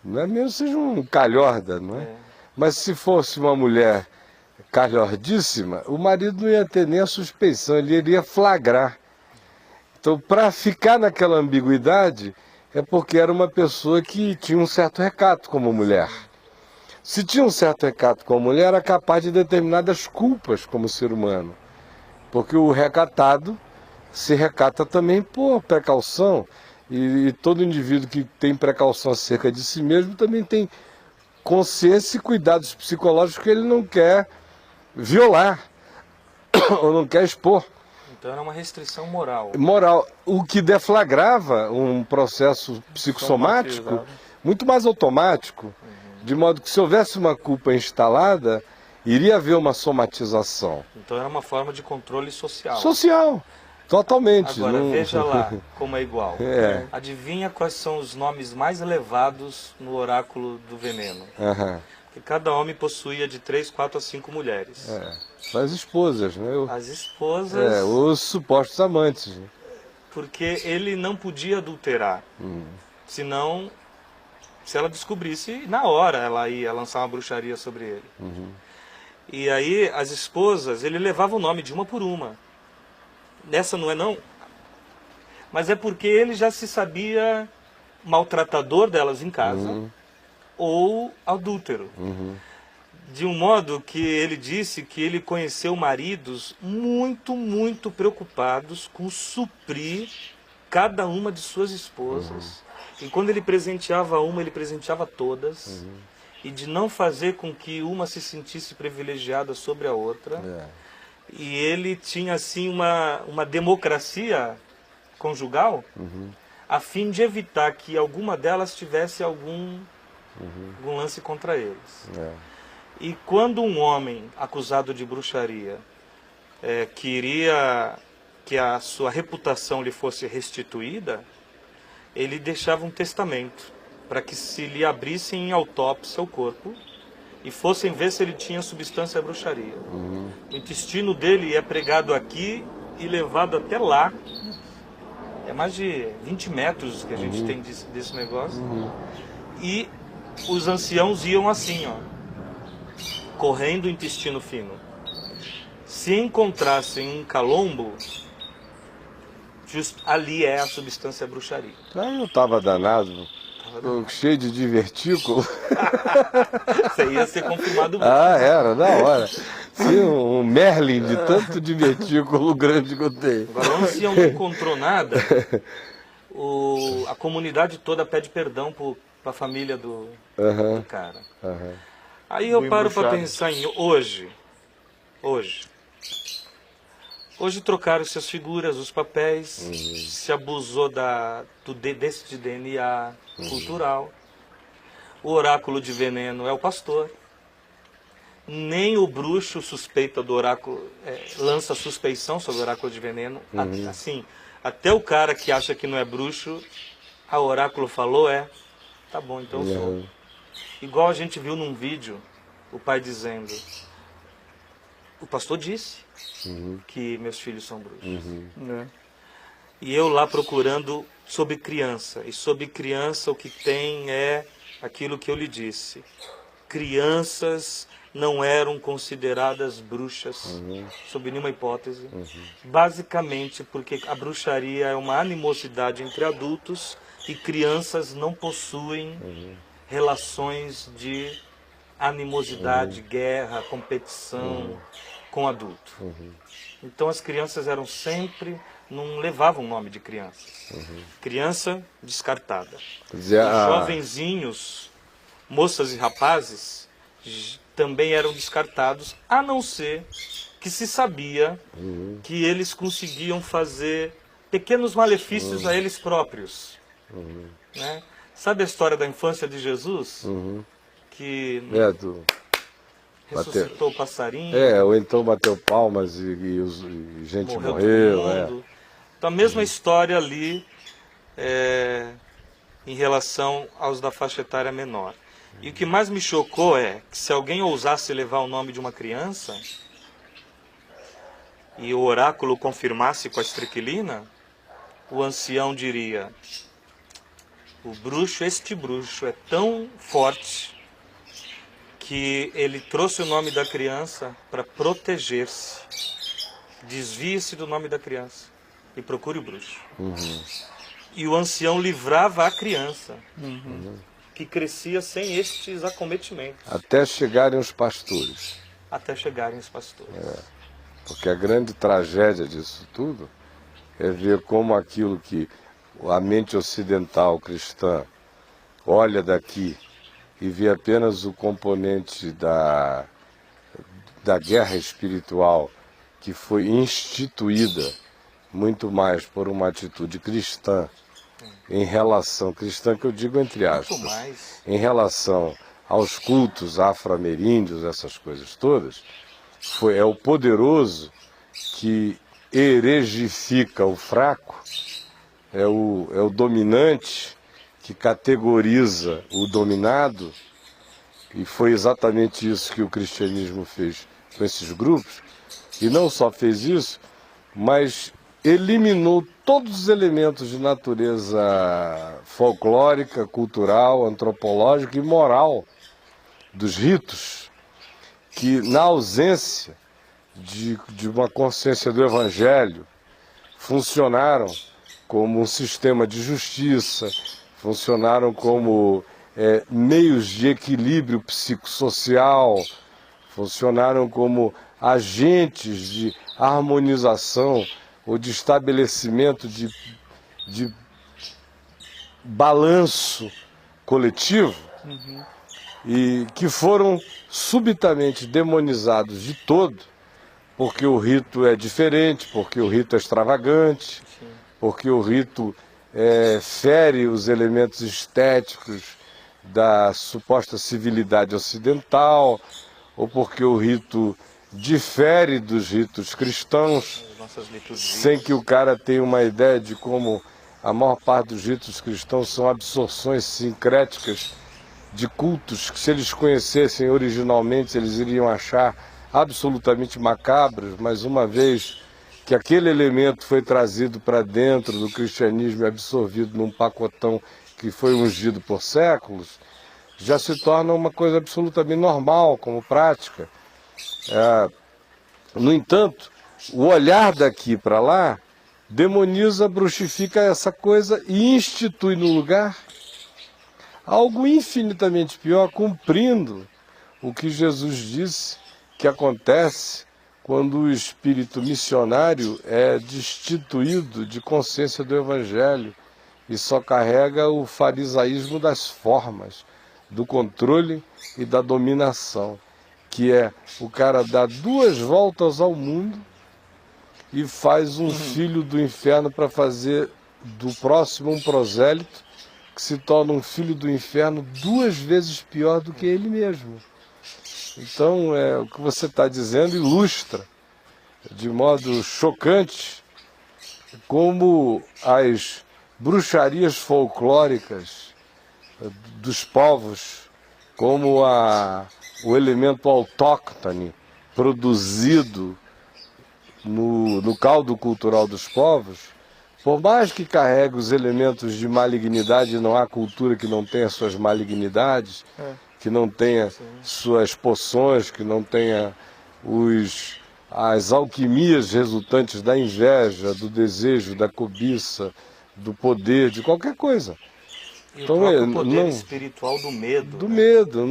não é mesmo que seja um calhorda, não é? Mas se fosse uma mulher calhordíssima, o marido não ia ter nem a suspeição, ele iria flagrar. Então, para ficar naquela ambiguidade, é porque era uma pessoa que tinha um certo recato como mulher. Se tinha um certo recato como mulher, era capaz de determinadas culpas como ser humano. Porque o recatado se recata também por precaução. E todo indivíduo que tem precaução acerca de si mesmo também tem consciência e cuidados psicológicos que ele não quer violar ou não quer expor. Então era uma restrição moral. Moral, o que deflagrava um processo psicossomático muito mais automático, de modo que se houvesse uma culpa instalada, iria haver uma somatização. Então era uma forma de controle social. Social, totalmente. Agora, não... veja lá como é igual. É. Adivinha quais são os nomes mais elevados no oráculo do veneno? Aham. Que cada homem possuía de 3, 4 a 5 mulheres. As esposas, né? As esposas, Os supostos amantes. Né? porque ele não podia adulterar. Senão, se ela descobrisse, na hora ela ia lançar uma bruxaria sobre ele. E aí, as esposas, ele levava o nome de uma por uma. Nessa não é não? Mas é porque ele já se sabia maltratador delas em casa ou adúltero. De um modo que ele disse que ele conheceu maridos muito, muito preocupados com suprir cada uma de suas esposas. E quando ele presenteava uma, ele presenteava todas. E de não fazer com que uma se sentisse privilegiada sobre a outra. E ele tinha assim uma democracia conjugal, a fim de evitar que alguma delas tivesse algum lance contra eles. E quando um homem acusado de bruxaria queria que a sua reputação lhe fosse restituída, ele deixava um testamento para que se lhe abrissem em autópsia o corpo e fossem ver se ele tinha substância à bruxaria. O intestino dele é pregado aqui e levado até lá. É mais de 20 metros que a gente tem desse negócio. E os anciãos iam assim, ó, correndo o intestino fino. Se encontrassem um calombo, ali é a substância à bruxaria. Aí eu estava danado. Cheio de divertículo. Você ia ser confirmado mesmo. Era, da hora. Tinha um Merlin de tanto divertículo grande que eu tenho. Agora, o ancião não encontrou nada, a comunidade toda pede perdão para a família do cara. Aí eu paro para pensar em hoje. Hoje trocaram-se as figuras, os papéis, se abusou desse DNA cultural. O oráculo de veneno é o pastor. Nem o bruxo suspeita do oráculo, lança suspeição sobre o oráculo de veneno. Assim, até o cara que acha que não é bruxo, o oráculo falou, tá bom, então eu sou. Igual a gente viu num vídeo, o pai dizendo, o pastor disse que meus filhos são bruxos. Né? E eu lá procurando sobre criança. E sobre criança o que tem é aquilo que eu lhe disse. Crianças não eram consideradas bruxas, sob nenhuma hipótese. Basicamente porque a bruxaria é uma animosidade entre adultos e crianças não possuem relações de animosidade, guerra, competição com adulto. Então as crianças eram sempre, não levavam o nome de crianças. Criança descartada. Os jovenzinhos, moças e rapazes, também eram descartados, a não ser que se sabia que eles conseguiam fazer pequenos malefícios a eles próprios. Né? Sabe a história da infância de Jesus? Que ressuscitou o passarinho. Ou então bateu palmas e gente morreu. Então a mesma história ali em relação aos da faixa etária menor. E o que mais me chocou é que se alguém ousasse levar o nome de uma criança e o oráculo confirmasse com a estriquilina, o ancião diria: este bruxo é tão forte que ele trouxe o nome da criança para proteger-se. Desvie-se do nome da criança e procure o bruxo. E o ancião livrava a criança, que crescia sem estes acometimentos. Até chegarem os pastores. Até chegarem os pastores. Porque a grande tragédia disso tudo é ver como aquilo que a mente ocidental cristã olha daqui e vê apenas o componente da guerra espiritual que foi instituída muito mais por uma atitude cristã em relação, cristã que eu digo entre aspas, em relação aos cultos afro-ameríndios, essas coisas todas, é o poderoso que heregifica o fraco, é o dominante que categoriza o dominado, e foi exatamente isso que o cristianismo fez com esses grupos, e não só fez isso, mas eliminou todos os elementos de natureza folclórica, cultural, antropológica e moral dos ritos, que na ausência de uma consciência do evangelho funcionaram como um sistema de justiça, funcionaram como meios de equilíbrio psicossocial, funcionaram como agentes de harmonização ou de estabelecimento de balanço coletivo, e que foram subitamente demonizados de todo, porque o rito é diferente, porque o rito é extravagante, porque o rito fere os elementos estéticos da suposta civilidade ocidental, ou porque o rito difere dos ritos cristãos, sem que o cara tenha uma ideia de como a maior parte dos ritos cristãos são absorções sincréticas de cultos que, se eles conhecessem originalmente, eles iriam achar absolutamente macabros, mas uma vez que aquele elemento foi trazido para dentro do cristianismo e absorvido num pacotão que foi ungido por séculos, já se torna uma coisa absolutamente normal, como prática. No entanto, o olhar daqui para lá demoniza, bruxifica essa coisa e institui no lugar algo infinitamente pior, cumprindo o que Jesus disse que acontece quando o espírito missionário é destituído de consciência do evangelho e só carrega o farisaísmo das formas, do controle e da dominação, que é o cara dar 2 voltas ao mundo e faz um filho do inferno para fazer do próximo um prosélito, que se torna um filho do inferno 2 vezes pior do que ele mesmo. Então, o que você está dizendo ilustra de modo chocante como as bruxarias folclóricas dos povos, como o elemento autóctone produzido no caldo cultural dos povos, por mais que carregue os elementos de malignidade, não há cultura que não tenha suas malignidades, que não tenha suas poções, que não tenha as alquimias resultantes da inveja, do desejo, da cobiça, do poder, de qualquer coisa. E então, o próprio poder espiritual do medo. Do medo.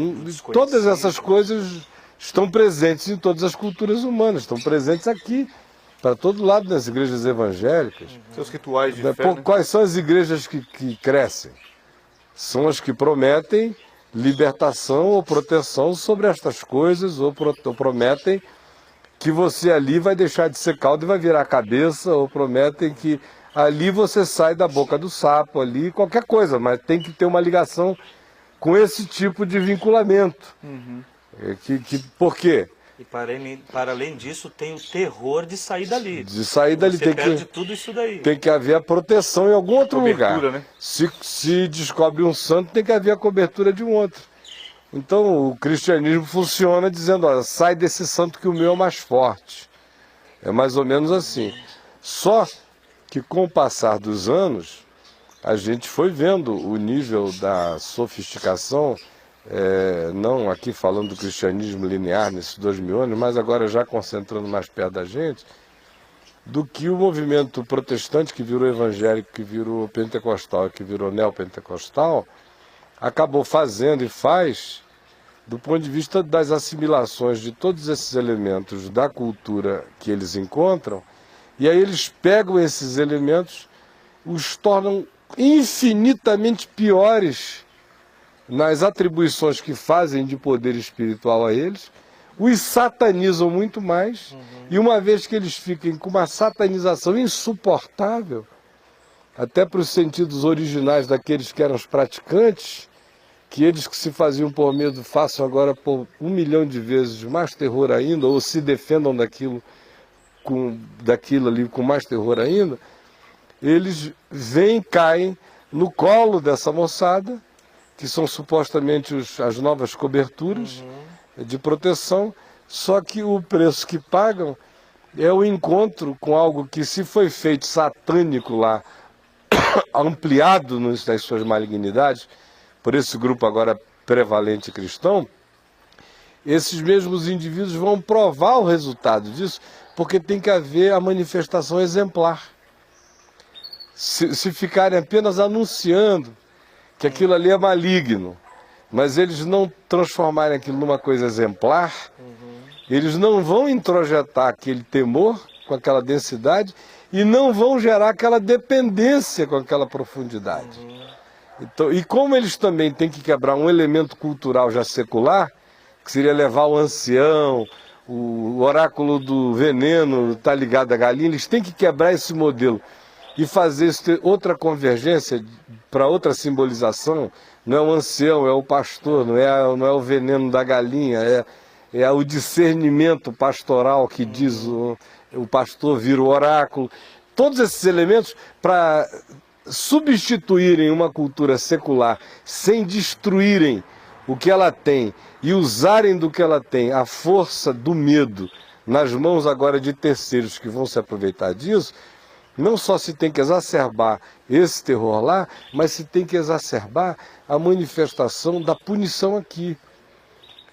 Todas essas coisas estão presentes em todas as culturas humanas, estão presentes aqui, para todo lado nas igrejas evangélicas. Seus rituais de fé, né? Quais são as igrejas que crescem? São as que prometem libertação ou proteção sobre estas coisas, ou prometem que você ali vai deixar de ser caldo e vai virar cabeça, ou prometem que ali você sai da boca do sapo, ali qualquer coisa, mas tem que ter uma ligação com esse tipo de vinculamento. Por quê? E para além disso, tem o terror de sair dali. De sair dali Você tem perde que, tudo isso daí. tem que haver a proteção em algum outro Cobertura, lugar. né? Se descobre um santo, tem que haver a cobertura de um outro. Então o cristianismo funciona dizendo, olha, sai desse santo que o meu é mais forte. É mais ou menos assim. Só que com o passar dos anos, a gente foi vendo o nível da sofisticação, não aqui falando do cristianismo linear nesses 2000 anos, mas agora já concentrando mais perto da gente, do que o movimento protestante que virou evangélico, que virou pentecostal, que virou neopentecostal, acabou fazendo e faz do ponto de vista das assimilações de todos esses elementos da cultura que eles encontram, e aí eles pegam esses elementos, os tornam infinitamente piores nas atribuições que fazem de poder espiritual a eles, os satanizam muito mais, e uma vez que eles fiquem com uma satanização insuportável, até para os sentidos originais daqueles que eram os praticantes, que eles que se faziam por medo façam agora por 1 milhão de vezes mais terror ainda, ou se defendam daquilo ali com mais terror ainda, eles vêm, caem no colo dessa moçada, que são supostamente as novas coberturas de proteção, só que o preço que pagam é o encontro com algo que, se foi feito satânico lá, ampliado nas suas malignidades, por esse grupo agora prevalente cristão, esses mesmos indivíduos vão provar o resultado disso, porque tem que haver a manifestação exemplar. Se ficarem apenas anunciando que aquilo ali é maligno, mas eles não transformarem aquilo numa coisa exemplar, eles não vão introjetar aquele temor com aquela densidade e não vão gerar aquela dependência com aquela profundidade. Então, e como eles também têm que quebrar um elemento cultural já secular, que seria levar o ancião, o oráculo do veneno, tá ligado à galinha, eles têm que quebrar esse modelo e fazer isso ter outra convergência para outra simbolização. Não é o ancião, é o pastor, não é o veneno da galinha, é o discernimento pastoral que diz o pastor vira o oráculo. Todos esses elementos para substituírem uma cultura secular sem destruírem o que ela tem e usarem do que ela tem a força do medo nas mãos agora de terceiros que vão se aproveitar disso. Não só se tem que exacerbar esse terror lá, mas se tem que exacerbar a manifestação da punição aqui.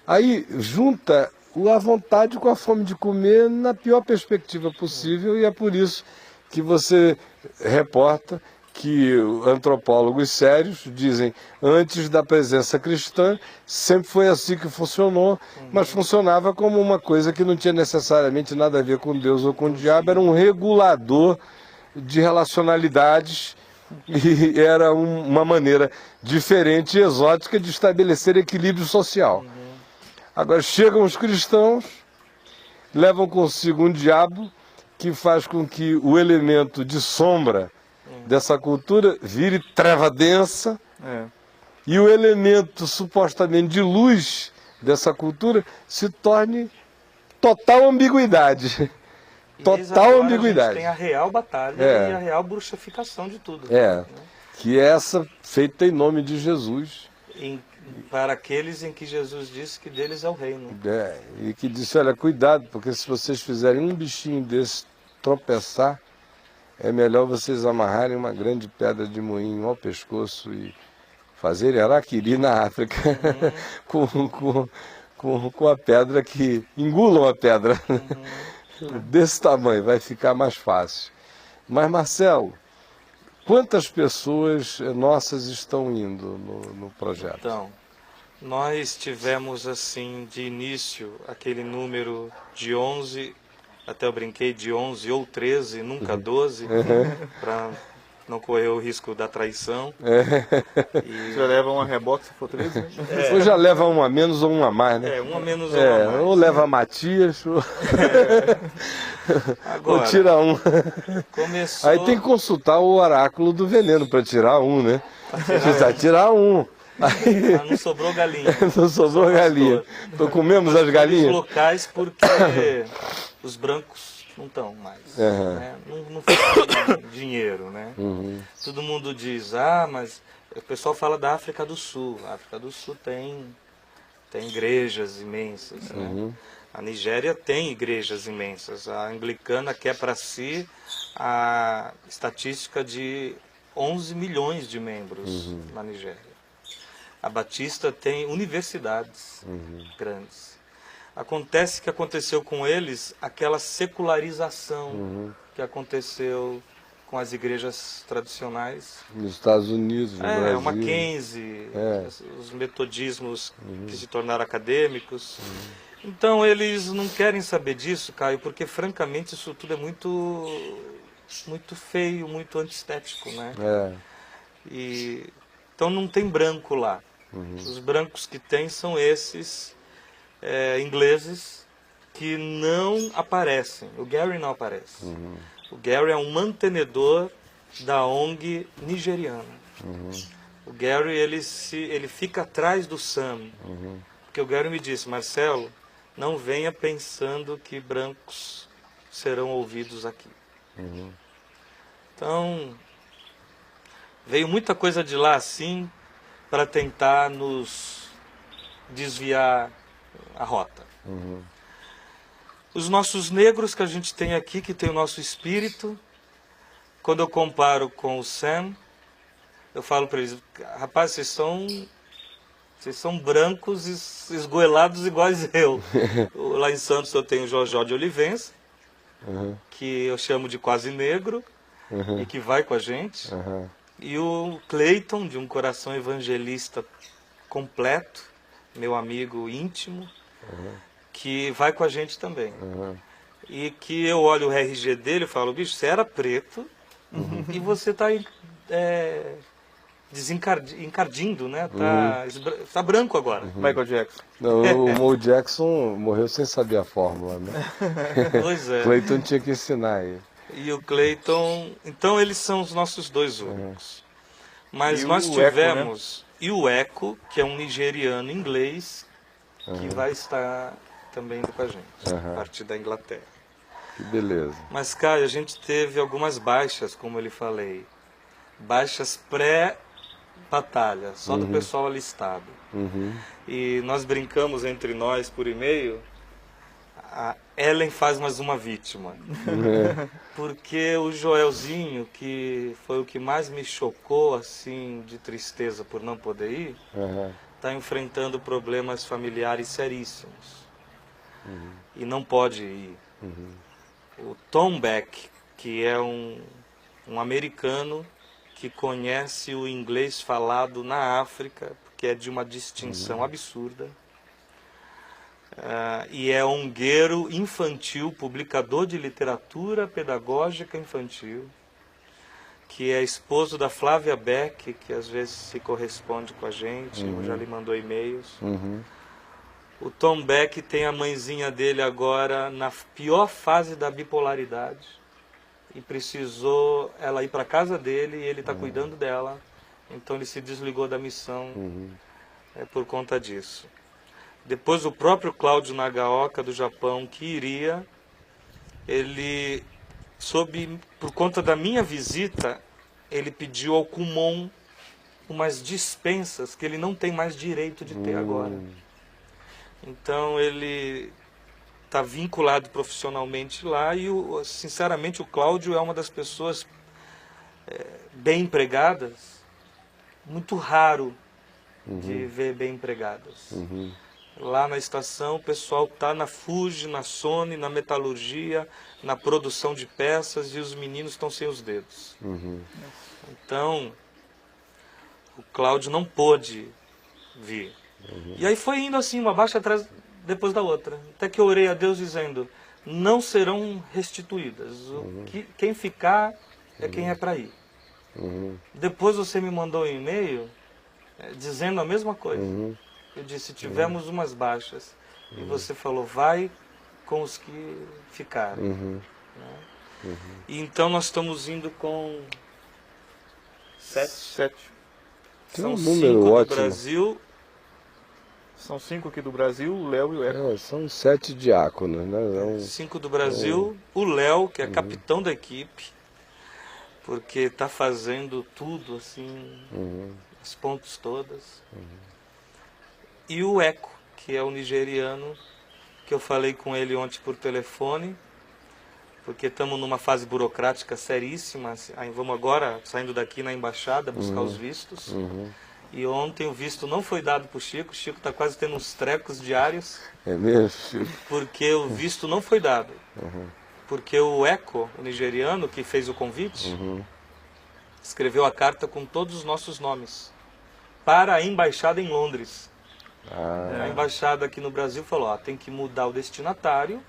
Aí junta a vontade com a fome de comer na pior perspectiva possível, e é por isso que você reporta que antropólogos sérios dizem, antes da presença cristã, sempre foi assim que funcionou, mas funcionava como uma coisa que não tinha necessariamente nada a ver com Deus ou com o diabo, era um regulador de relacionalidades e era uma maneira diferente e exótica de estabelecer equilíbrio social. Agora chegam os cristãos, levam consigo um diabo que faz com que o elemento de sombra dessa cultura vire treva densa, e o elemento supostamente de luz dessa cultura se torne total ambiguidade. Total ambiguidade. A gente tem a real batalha e a real bruxificação de tudo. Que é essa feita em nome de Jesus. Para aqueles em que Jesus disse que deles é o reino. E que disse, olha, cuidado, porque se vocês fizerem um bichinho desse tropeçar, é melhor vocês amarrarem uma grande pedra de moinho ao pescoço e fazerem araquiri na África com a pedra que engulam a pedra. Desse tamanho, vai ficar mais fácil. Mas, Marcelo, quantas pessoas nossas estão indo no projeto? Então, nós tivemos assim, de início, aquele número de 11, até eu brinquei de 11 ou 13, nunca 12, para não correr o risco da traição. Você já leva uma reboque se for 13? Ou já leva uma a menos ou uma a mais, né? Uma menos ou uma a mais. Ou leva Matias, Agora, ou tira um. Começou... Aí tem que consultar o oráculo do veneno para tirar um, né? Precisa tirar um. Mas não sobrou galinha. Não sobrou Sou galinha. pastor. Então comemos as Os galinhas? locais porque os brancos não estão mais. Uhum. Né? Não tem dinheiro, né? Uhum. Todo mundo diz, mas o pessoal fala da África do Sul. A África do Sul tem igrejas imensas, né? Uhum. A Nigéria tem igrejas imensas. A anglicana quer para si a estatística de 11 milhões de membros na Nigéria. A Batista tem universidades grandes. Acontece que aconteceu com eles aquela secularização que aconteceu com as igrejas tradicionais. Nos Estados Unidos, no Brasil. O Mackenzie, os metodismos que se tornaram acadêmicos. Então eles não querem saber disso, Caio, porque francamente isso tudo é muito feio, muito antiestético, né? Então não tem branco lá. Os brancos que tem são esses ingleses que não aparecem. O Gary não aparece. O Gary é um mantenedor da ONG nigeriana. O Gary ele fica atrás do Sam. Porque o Gary me disse, Marcelo, não venha pensando que brancos serão ouvidos aqui. Então, veio muita coisa de lá assim para tentar nos desviar a rota. Os nossos negros que a gente tem aqui, que tem o nosso espírito, quando eu comparo com o Sam, eu falo para eles, rapaz, vocês são brancos esgoelados iguais eu. Lá em Santos eu tenho o Jojó de Olivença, que eu chamo de quase negro, e que vai com a gente. E o Cleiton, de um coração evangelista completo, meu amigo íntimo, que vai com a gente também. E que eu olho o RG dele e falo, bicho, você era preto e você está encardindo, né? Tá branco agora. Michael Jackson. Não, o Mo Jackson morreu sem saber a fórmula, né? Pois é. Cleiton tinha que ensinar ele. E o Cleiton... Então eles são os nossos dois únicos. Mas E nós o Eco, tivemos... E o Eco, que é um nigeriano inglês, que vai estar também indo com a gente, a partir da Inglaterra. Que beleza. Mas, Caio, a gente teve algumas baixas, como eu lhe falei. Baixas pré-batalha, só do pessoal alistado. E nós brincamos entre nós por e-mail, a Ellen faz mais uma vítima. Porque o Joelzinho, que foi o que mais me chocou, assim, de tristeza por não poder ir, está enfrentando problemas familiares seríssimos. E não pode ir. O Tom Beck, que é um americano que conhece o inglês falado na África, que é de uma distinção absurda, e é ongueiro infantil, publicador de literatura pedagógica infantil, que é esposo da Flávia Beck, que às vezes se corresponde com a gente, já lhe mandou e-mails. O Tom Beck tem a mãezinha dele agora na pior fase da bipolaridade e precisou ela ir para casa dele e ele está cuidando dela, então ele se desligou da missão por conta disso. Depois o próprio Cláudio Nagaoka do Japão, que iria, ele por conta da minha visita, ele pediu ao Kumon umas dispensas que ele não tem mais direito de ter agora. Então ele está vinculado profissionalmente lá e, sinceramente, o Cláudio é uma das pessoas bem empregadas, muito raro de ver bem empregadas. Lá na estação o pessoal está na Fuji, na Sony, na metalurgia, na produção de peças e os meninos estão sem os dedos. Então, o Cláudio não pôde vir. E aí foi indo assim, uma baixa atrás depois da outra. Até que eu orei a Deus dizendo, não serão restituídas. Quem ficar é quem é para ir. Depois você me mandou um e-mail dizendo a mesma coisa. Eu disse, tivemos umas baixas. E você falou, vai com os que ficaram. Né? E então nós estamos indo com 7. Tem um São número 5 do ótimo. Brasil. São 5 aqui do Brasil, o Léo e o Eco. São 7 diáconos, né? 5 do Brasil. O Léo, que é capitão da equipe, porque está fazendo tudo, assim, as pontes todas. E o Eco, que é o nigeriano, que eu falei com ele ontem por telefone, porque estamos numa fase burocrática seríssima. Aí vamos agora, saindo daqui na embaixada, buscar os vistos. E ontem o visto não foi dado para o Chico está quase tendo uns trecos diários. É mesmo, Chico? Porque o visto não foi dado. Porque o Eco, o nigeriano, que fez o convite, escreveu a carta com todos os nossos nomes para a embaixada em Londres. A embaixada aqui no Brasil falou, ó, tem que mudar o destinatário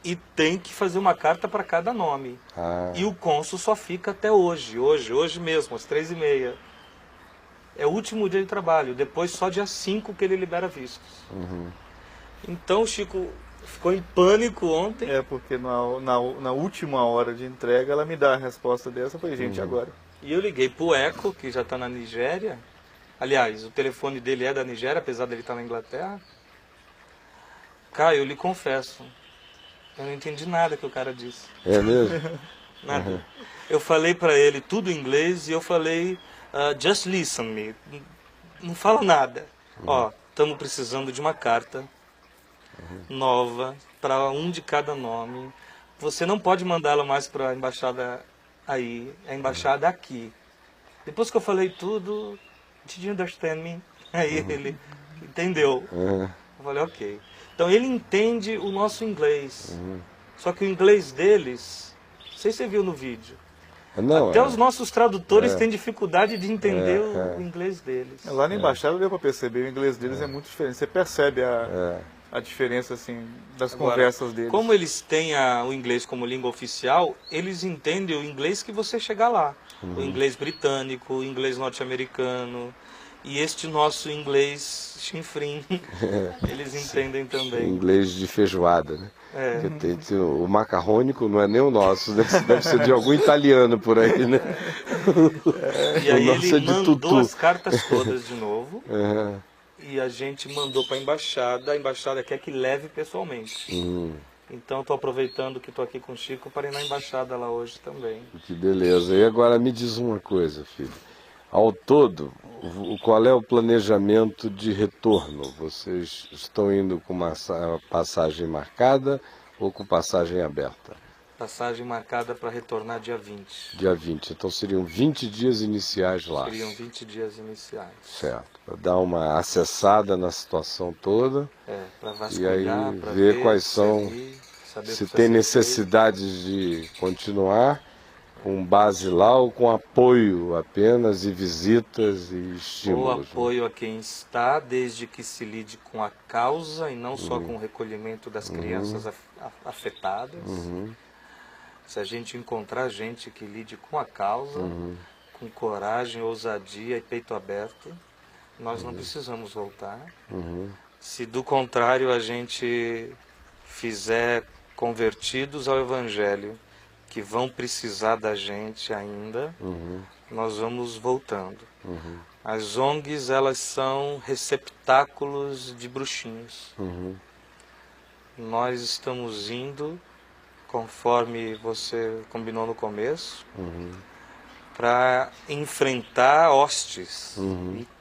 e tem que fazer uma carta para cada nome. E o cônsul só fica até hoje mesmo, às 3h30. É o último dia de trabalho, depois só dia 5 que ele libera vistos. Então o Chico ficou em pânico ontem. Porque na última hora de entrega ela me dá a resposta dessa. Eu falei, gente, agora? E eu liguei pro Eco, que já está na Nigéria. Aliás, o telefone dele é da Nigéria, apesar dele estar na Inglaterra. Caio, eu lhe confesso, eu não entendi nada que o cara disse. É mesmo? Nada. Eu falei para ele tudo em inglês e eu falei, just listen me, não fala nada. Ó, estamos precisando de uma carta nova para um de cada nome. Você não pode mandá-la mais para a embaixada aí, a embaixada aqui. Depois que eu falei tudo, did you understand me? Aí ele entendeu. Eu falei, ok. Então ele entende o nosso inglês. Só que o inglês deles, não sei se você viu no vídeo, Não, até os nossos tradutores têm dificuldade de entender o inglês deles. Lá na embaixada deu para perceber, o inglês deles é muito diferente. Você percebe a diferença assim das conversas deles. Como eles têm o inglês como língua oficial, eles entendem o inglês que você chegar lá. O inglês britânico, o inglês norte-americano e este nosso inglês chinfrim, eles entendem também. Inglês de feijoada, né? O macarrônico não é nem o nosso, deve ser de algum italiano por aí, né? E aí ele é mandou as cartas todas de novo. E a gente mandou para a embaixada quer que leve pessoalmente. Então estou aproveitando que estou aqui com o Chico para ir na embaixada lá hoje também. Que beleza. E agora me diz uma coisa, filho. Ao todo, qual é o planejamento de retorno? Vocês estão indo com uma passagem marcada ou com passagem aberta? Passagem marcada para retornar dia 20. Dia 20. Então seriam 20 dias iniciais lá. Seriam 20 dias iniciais. Certo. Para dar uma acessada na situação toda. Para E vasculhar, aí para ver quais são, se tem necessidade de continuar com base lá ou com apoio apenas e visitas e estímulos. Ou apoio a quem está, desde que se lide com a causa e não só com o recolhimento das crianças afetadas. Se a gente encontrar gente que lide com a causa, com coragem, ousadia e peito aberto, nós não precisamos voltar. Se do contrário a gente fizer convertidos ao Evangelho, que vão precisar da gente ainda, nós vamos voltando. As ONGs, elas são receptáculos de bruxinhos. Nós estamos indo, conforme você combinou no começo, para enfrentar hostes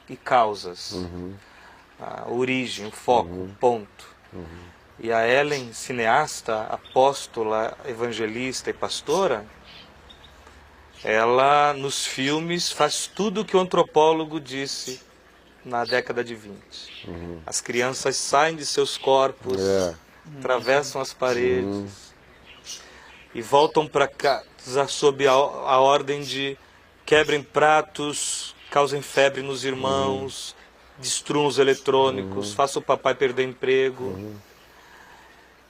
e causas. A origem, o foco, o ponto. E a Ellen, cineasta, apóstola, evangelista e pastora, ela nos filmes faz tudo o que o antropólogo disse na década de 20. As crianças saem de seus corpos, atravessam as paredes e voltam para casa sob a ordem de quebrem pratos, causem febre nos irmãos, destruam os eletrônicos, façam o papai perder emprego.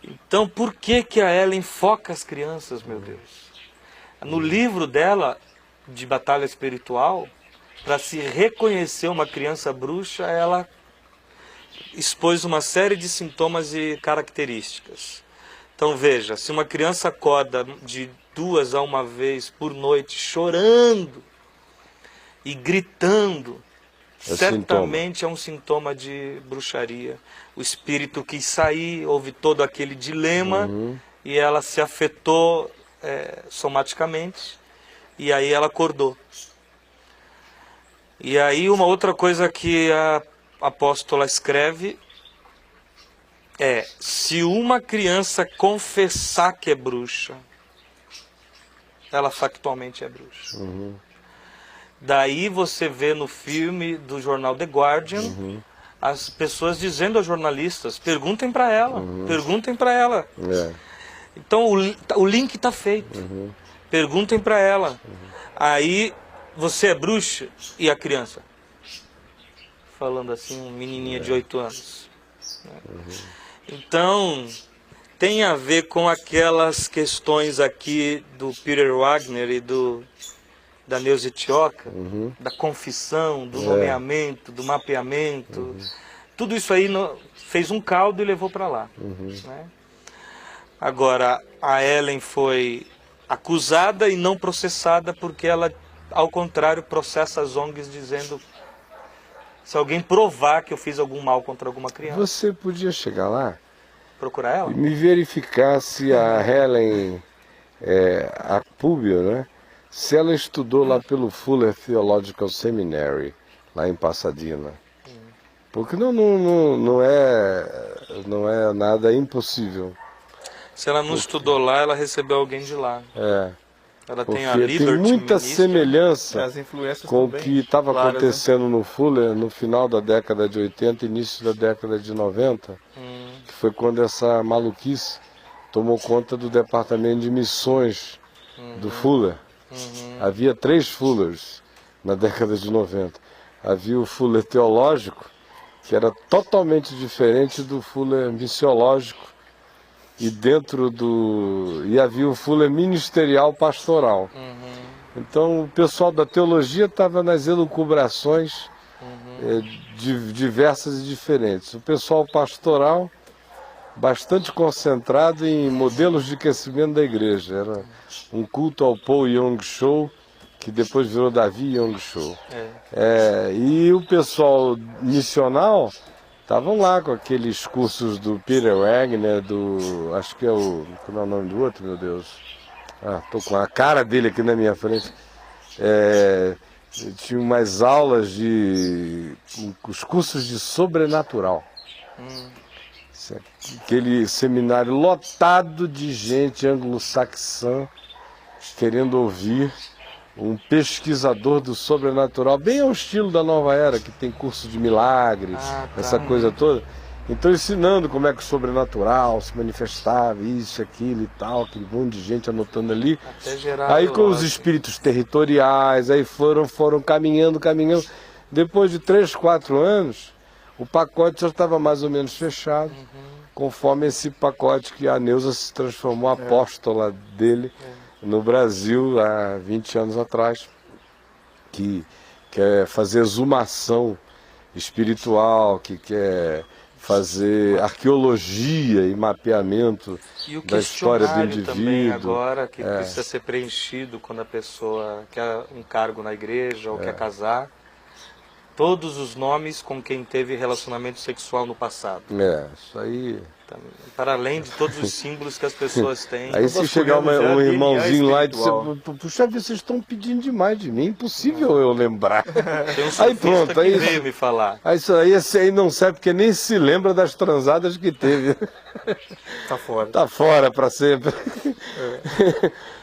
Então, por que a Ellen foca as crianças, meu Deus? No livro dela, de Batalha Espiritual, para se reconhecer uma criança bruxa, ela expôs uma série de sintomas e características. Então, veja, se uma criança acorda de 2 a 1 vez por noite, chorando e gritando, certamente é um sintoma de bruxaria. O espírito quis sair, houve todo aquele dilema e ela se afetou somaticamente e aí ela acordou. E aí uma outra coisa que a apóstola escreve é: se uma criança confessar que é bruxa, ela factualmente é bruxa. Daí você vê no filme do jornal The Guardian as pessoas dizendo aos jornalistas: perguntem para ela, perguntem para ela. Então o link está feito. Perguntem para ela. Aí você é bruxa e a criança falando assim, uma menininha de 8 anos. Então tem a ver com aquelas questões aqui do Peter Wagner e da Neuza Tioca, da confissão, do nomeamento, do mapeamento. Tudo isso aí fez um caldo e levou para lá. Né? Agora, a Ellen foi acusada e não processada porque ela, ao contrário, processa as ONGs dizendo: se alguém provar que eu fiz algum mal contra alguma criança. Você podia chegar lá Procurar ela? e me verificar se a Helen, a Púbio, né? Se ela estudou lá pelo Fuller Theological Seminary, lá em Pasadena. Porque não é nada impossível. Se ela não estudou lá, ela recebeu alguém de lá. Ela tem a Porque Liberty tem muita Ministry. semelhança As influências com o também que estava claras, né? acontecendo no Fuller no final da década de 80, início da década de 90, que foi quando essa maluquice tomou conta do departamento de missões do Fuller. Havia 3 Fullers na década de 90. Havia o Fuller teológico, que era totalmente diferente do Fuller missiológico, e havia o Fuller ministerial pastoral. Então o pessoal da teologia estava nas elucubrações diversas e diferentes. O pessoal pastoral bastante concentrado em modelos de crescimento da igreja. Era um culto ao Paul Young Cho, que depois virou Davi Young Cho. E o pessoal missional estavam lá com aqueles cursos do Peter Wagner, acho que como é o nome do outro, meu Deus? Tô com a cara dele aqui na minha frente. Tinha umas aulas os cursos de sobrenatural. Aquele seminário lotado de gente anglo-saxã querendo ouvir um pesquisador do sobrenatural, bem ao estilo da Nova Era, que tem curso de milagres, essa coisa toda. Então ensinando como é que o sobrenatural se manifestava, isso, aquilo e tal, aquele monte de gente anotando ali. Aí com os espíritos territoriais, aí foram caminhando. Depois de 3, 4 anos, o pacote já estava mais ou menos fechado, conforme esse pacote que a Neuza se transformou apóstola dele no Brasil há 20 anos atrás, que quer fazer exumação espiritual, que quer fazer arqueologia e mapeamento da história do indivíduo. Também agora, que precisa ser preenchido quando a pessoa quer um cargo na igreja ou quer casar. Todos os nomes com quem teve relacionamento sexual no passado. Isso aí... Para além de todos os símbolos que as pessoas têm. Aí se chegar um irmãozinho lá e dizer: puxa, vocês estão pedindo demais de mim, impossível eu lembrar. Tem um aí pronto, que veio me falar. Aí isso aí, esse aí não serve porque nem se lembra das transadas que teve. Tá fora para sempre.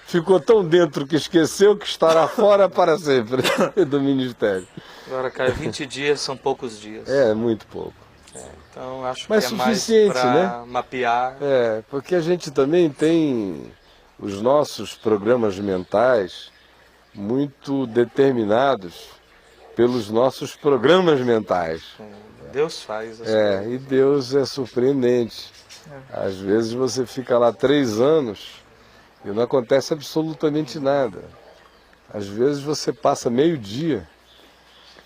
Ficou tão dentro que esqueceu que estará fora para sempre do ministério. Agora, cara, 20 dias são poucos dias. Muito pouco. Então acho mas que é suficiente, mais para mapear. Porque a gente também tem os nossos programas mentais muito determinados pelos nossos programas mentais. Deus faz. E Deus é surpreendente. Às vezes você fica lá 3 anos e não acontece absolutamente nada. Às vezes você passa meio-dia.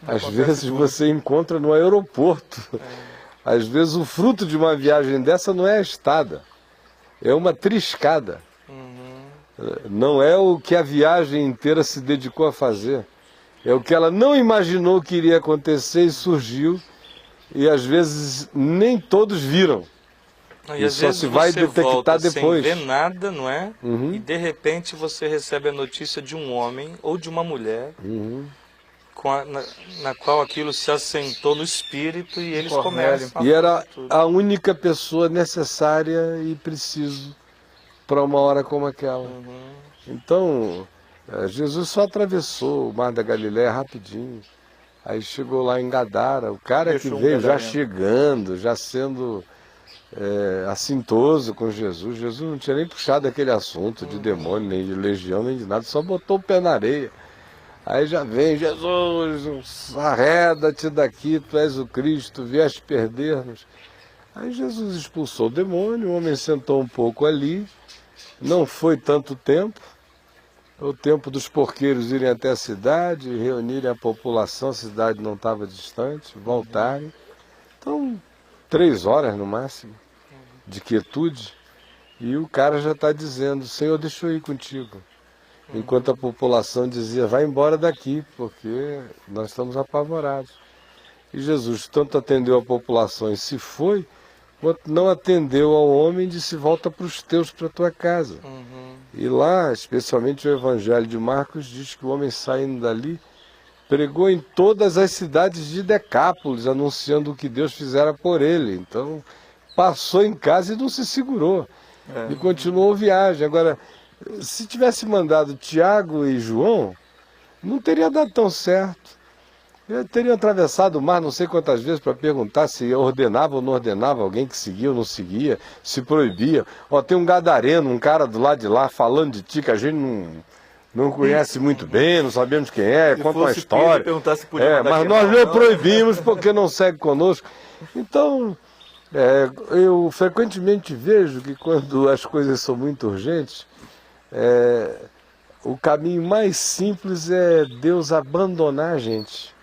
Às vezes você encontra no aeroporto. Às vezes o fruto de uma viagem dessa não é a estada, é uma triscada. Não é o que a viagem inteira se dedicou a fazer. É o que ela não imaginou que iria acontecer e surgiu. E às vezes nem todos viram. E às só vezes se vai você detectar volta depois. sem ver nada, não é? Uhum. E de repente você recebe a notícia de um homem ou de uma mulher na qual aquilo se assentou no espírito e eles começam a E era fazer tudo. a única pessoa necessária e preciso para uma hora como aquela. Então, Jesus só atravessou o Mar da Galileia rapidinho. Aí chegou lá em Gadara, o cara que veio já chegando, já sendo assintoso com Jesus. Jesus não tinha nem puxado aquele assunto de demônio, nem de legião, nem de nada, só botou o pé na areia. Aí já vem, Jesus, arreda-te daqui, tu és o Cristo, vieste perder-nos. Aí Jesus expulsou o demônio, o homem sentou um pouco ali, não foi tanto tempo, o tempo dos porqueiros irem até a cidade, reunirem a população, a cidade não estava distante, voltarem. Então, 3 horas no máximo, de quietude, e o cara já está dizendo, Senhor, deixa eu ir contigo. Enquanto a população dizia, vai embora daqui, porque nós estamos apavorados. E Jesus tanto atendeu a população e se foi, quanto não atendeu ao homem e disse, volta para os teus, para a tua casa. E lá, especialmente o Evangelho de Marcos, diz que o homem saindo dali, pregou em todas as cidades de Decápolis, anunciando o que Deus fizera por ele. Então, passou em casa e não se segurou. E continuou a viagem. Agora, se tivesse mandado Tiago e João, não teria dado tão certo. Eles teriam atravessado o mar não sei quantas vezes para perguntar se ordenava ou não ordenava, alguém que seguia ou não seguia, se proibia. Ó, tem um gadareno, um cara do lado de lá falando de ti que a gente não conhece muito bem, não sabemos quem é, conta uma história. Mas nós não proibimos porque não segue conosco. Então, eu frequentemente vejo que quando as coisas são muito urgentes, o caminho mais simples é Deus abandonar a gente.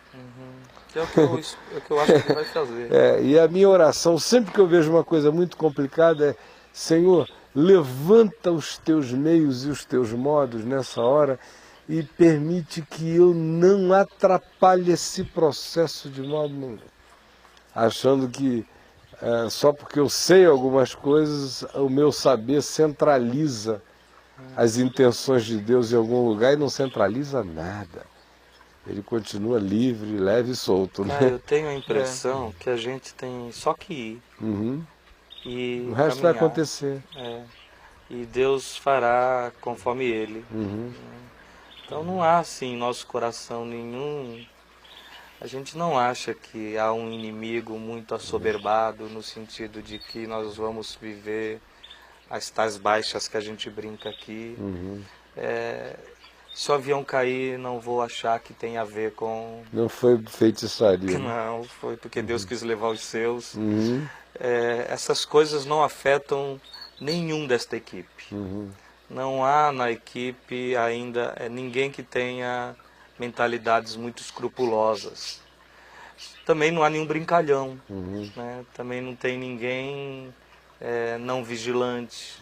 Que é o que eu acho que ele vai fazer. E a minha oração, sempre que eu vejo uma coisa muito complicada, é Senhor, levanta os teus meios e os teus modos nessa hora e permite que eu não atrapalhe esse processo de modo nenhum. Achando que só porque eu sei algumas coisas, o meu saber centraliza as intenções de Deus em algum lugar e não centraliza nada. Ele continua livre, leve e solto. Né? Eu tenho a impressão que a gente tem só que ir. E o resto vai acontecer. E Deus fará conforme Ele. Então não há assim em nosso coração nenhum. A gente não acha que há um inimigo muito assoberbado no sentido de que nós vamos viver as tais baixas que a gente brinca aqui. Se o avião cair, não vou achar que tem a ver com... Não foi feitiçaria. Não, foi porque Deus quis levar os seus. Essas coisas não afetam nenhum desta equipe. Não há na equipe ainda ninguém que tenha mentalidades muito escrupulosas. Também não há nenhum brincalhão. Né? Também não tem ninguém não vigilante.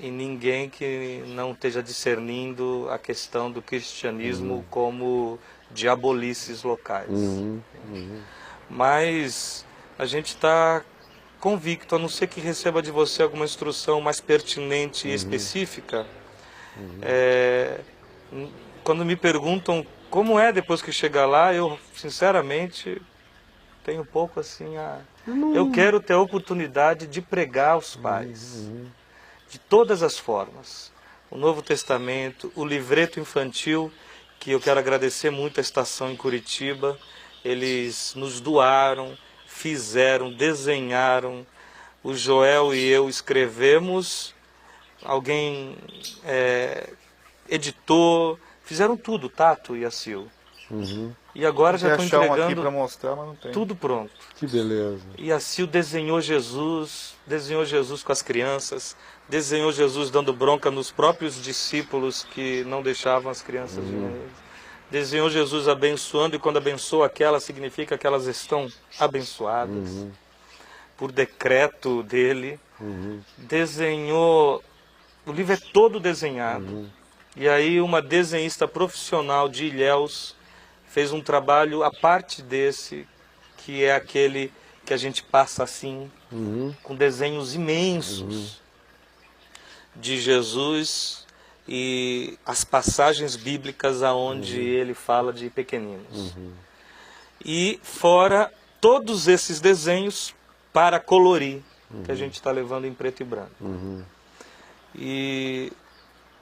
E ninguém que não esteja discernindo a questão do cristianismo como diabolices locais. Mas a gente está convicto, a não ser que receba de você alguma instrução mais pertinente e específica. Quando me perguntam como é depois que chegar lá, eu sinceramente tenho pouco assim eu quero ter a oportunidade de pregar aos pais. De todas as formas. O Novo Testamento, o livreto infantil, que eu quero agradecer muito à estação em Curitiba. Eles nos doaram, fizeram, desenharam. O Joel e eu escrevemos, alguém editou, fizeram tudo, Tato e a Sil. E agora já estão entregando aqui para mostrar, mas não tem. Tudo pronto. Que beleza. E a Sil desenhou Jesus com as crianças, desenhou Jesus dando bronca nos próprios discípulos que não deixavam as crianças de eles. Desenhou Jesus abençoando, e quando abençoa aquelas, significa que elas estão abençoadas. Por decreto dele. Desenhou, o livro é todo desenhado. E aí uma desenhista profissional de Ilhéus fez um trabalho à parte desse, que é aquele que a gente passa assim, com desenhos imensos de Jesus e as passagens bíblicas aonde ele fala de pequeninos. E fora todos esses desenhos para colorir, que a gente está levando em preto e branco. E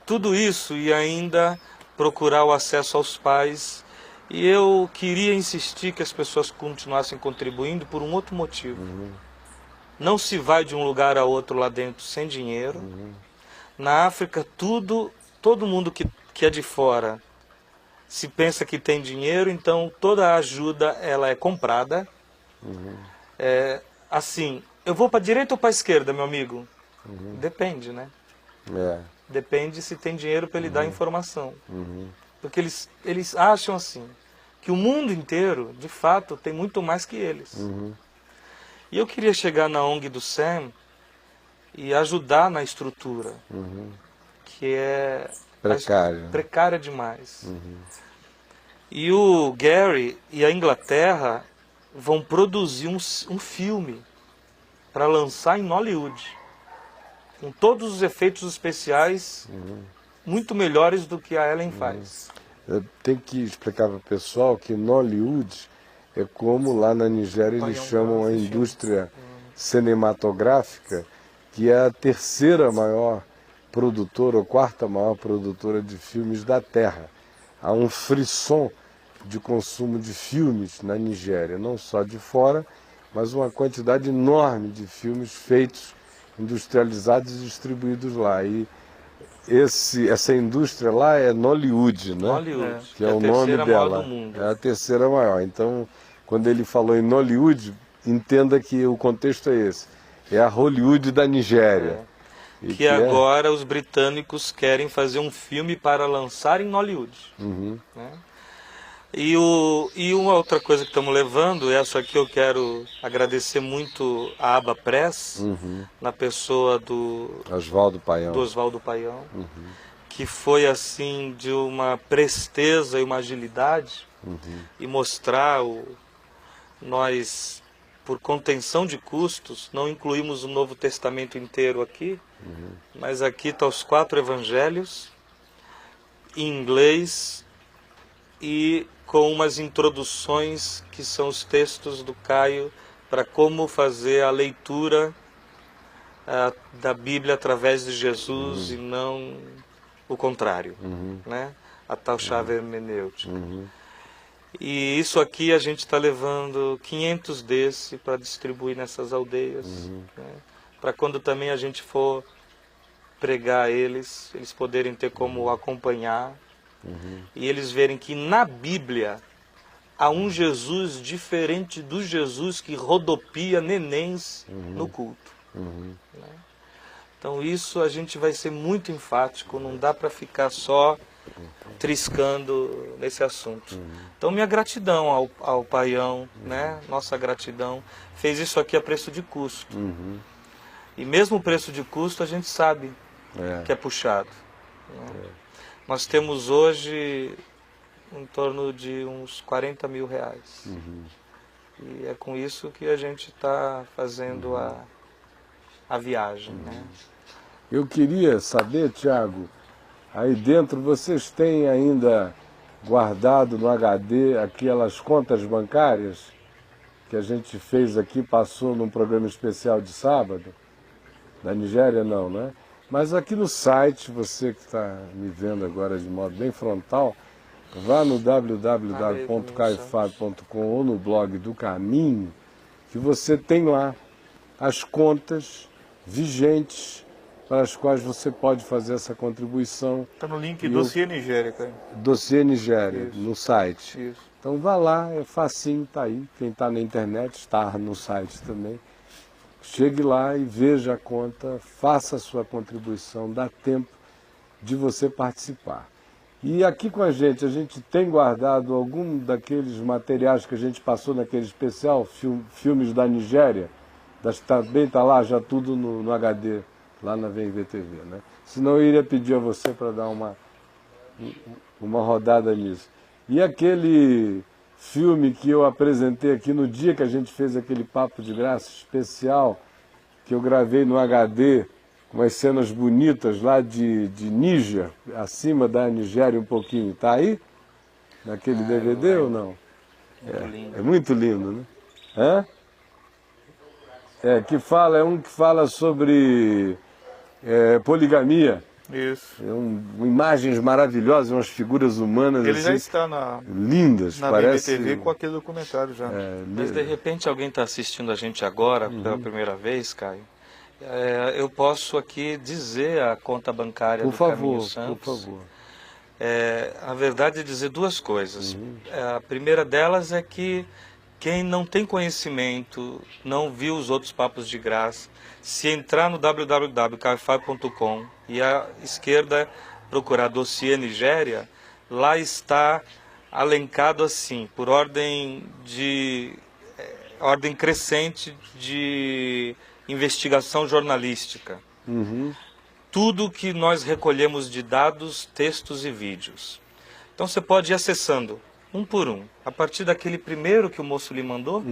tudo isso, e ainda procurar o acesso aos pais. E eu queria insistir que as pessoas continuassem contribuindo por um outro motivo. Não se vai de um lugar a outro lá dentro sem dinheiro. Na África, todo mundo que é de fora se pensa que tem dinheiro, então toda a ajuda ela é comprada. Assim, eu vou para a direita ou para a esquerda, meu amigo? Depende, né? Depende se tem dinheiro para ele dar informação. Porque eles acham assim, que o mundo inteiro, de fato, tem muito mais que eles. E eu queria chegar na ONG do Sam e ajudar na estrutura, que é precária demais. E o Gary e a Inglaterra vão produzir um filme para lançar em Hollywood, com todos os efeitos especiais muito melhores do que a Ellen faz. Eu tenho que explicar para o pessoal que Nollywood é como lá na Nigéria eles chamam a indústria cinematográfica, que é a terceira maior produtora, ou quarta maior produtora de filmes da Terra. Há um frisson de consumo de filmes na Nigéria, não só de fora, mas uma quantidade enorme de filmes feitos, industrializados e distribuídos lá. E essa indústria lá é Nollywood, né? Hollywood, Que é o nome dela. É a terceira maior. Então, quando ele falou em Nollywood, entenda que o contexto é esse. É a Hollywood da Nigéria. Que agora os britânicos querem fazer um filme para lançar em Hollywood. Né? E uma outra coisa que estamos levando, essa aqui eu quero agradecer muito a Aba Press, na pessoa do Oswaldo Paião, que foi assim de uma presteza e uma agilidade, e mostrar nós, por contenção de custos, não incluímos o Novo Testamento inteiro aqui, mas aqui estão os 4 evangelhos, em inglês, e com umas introduções que são os textos do Caio para como fazer a leitura da Bíblia através de Jesus e não o contrário, né? A tal chave hermenêutica. E isso aqui a gente está levando 500 desse para distribuir nessas aldeias, né? Para quando também a gente for pregar eles poderem ter como acompanhar. E eles verem que na Bíblia há um Jesus diferente do Jesus que rodopia nenéns no culto. Né? Então isso a gente vai ser muito enfático, não dá para ficar só triscando nesse assunto. Então minha gratidão ao Paião, né? Nossa gratidão, fez isso aqui a preço de custo. E mesmo o preço de custo a gente sabe que é puxado. Né? Nós temos hoje em torno de uns 40 mil reais. E é com isso que a gente está fazendo a viagem. Né? Eu queria saber, Tiago, aí dentro vocês têm ainda guardado no HD aquelas contas bancárias que a gente fez aqui, passou num programa especial de sábado? Da Nigéria não, né? Mas aqui no site, você que está me vendo agora de modo bem frontal, vá no www.caifado.com ou no blog do Caminho, que você tem lá as contas vigentes para as quais você pode fazer essa contribuição. Está no link Dossiê Nigéria, cara. Dossiê Nigéria, Isso. no site. Isso. Então vá lá, é facinho, está aí. Quem está na internet está no site também. Chegue lá e veja a conta, faça a sua contribuição, dá tempo de você participar. E aqui com a gente tem guardado algum daqueles materiais que a gente passou naquele especial, filmes da Nigéria, também está lá já tudo no HD, lá na VMVTV, né? Senão eu iria pedir a você para dar uma uma rodada nisso. E aquele filme que eu apresentei aqui no dia que a gente fez aquele Papo de Graça especial, que eu gravei no HD, com umas cenas bonitas lá de Níger, acima da Nigéria um pouquinho. Tá aí? Naquele DVD ou não? É muito lindo, né? Hã? É um que fala sobre poligamia. Isso. Imagens maravilhosas, umas figuras humanas Ele já assim, está lindas, na parece. BBTV com aquele documentário já. Mas de repente alguém está assistindo a gente agora pela primeira vez, Caio. Eu posso aqui dizer a conta bancária do Caminho Santos. Por favor. A verdade é dizer duas coisas. A primeira delas é que quem não tem conhecimento, não viu os outros papos de graça, se entrar no www.caifai.com e à esquerda procurar dossiê Nigéria, lá está alencado assim, por ordem crescente de investigação jornalística. Tudo que nós recolhemos de dados, textos e vídeos. Então você pode ir acessando um por um. A partir daquele primeiro que o moço lhe mandou,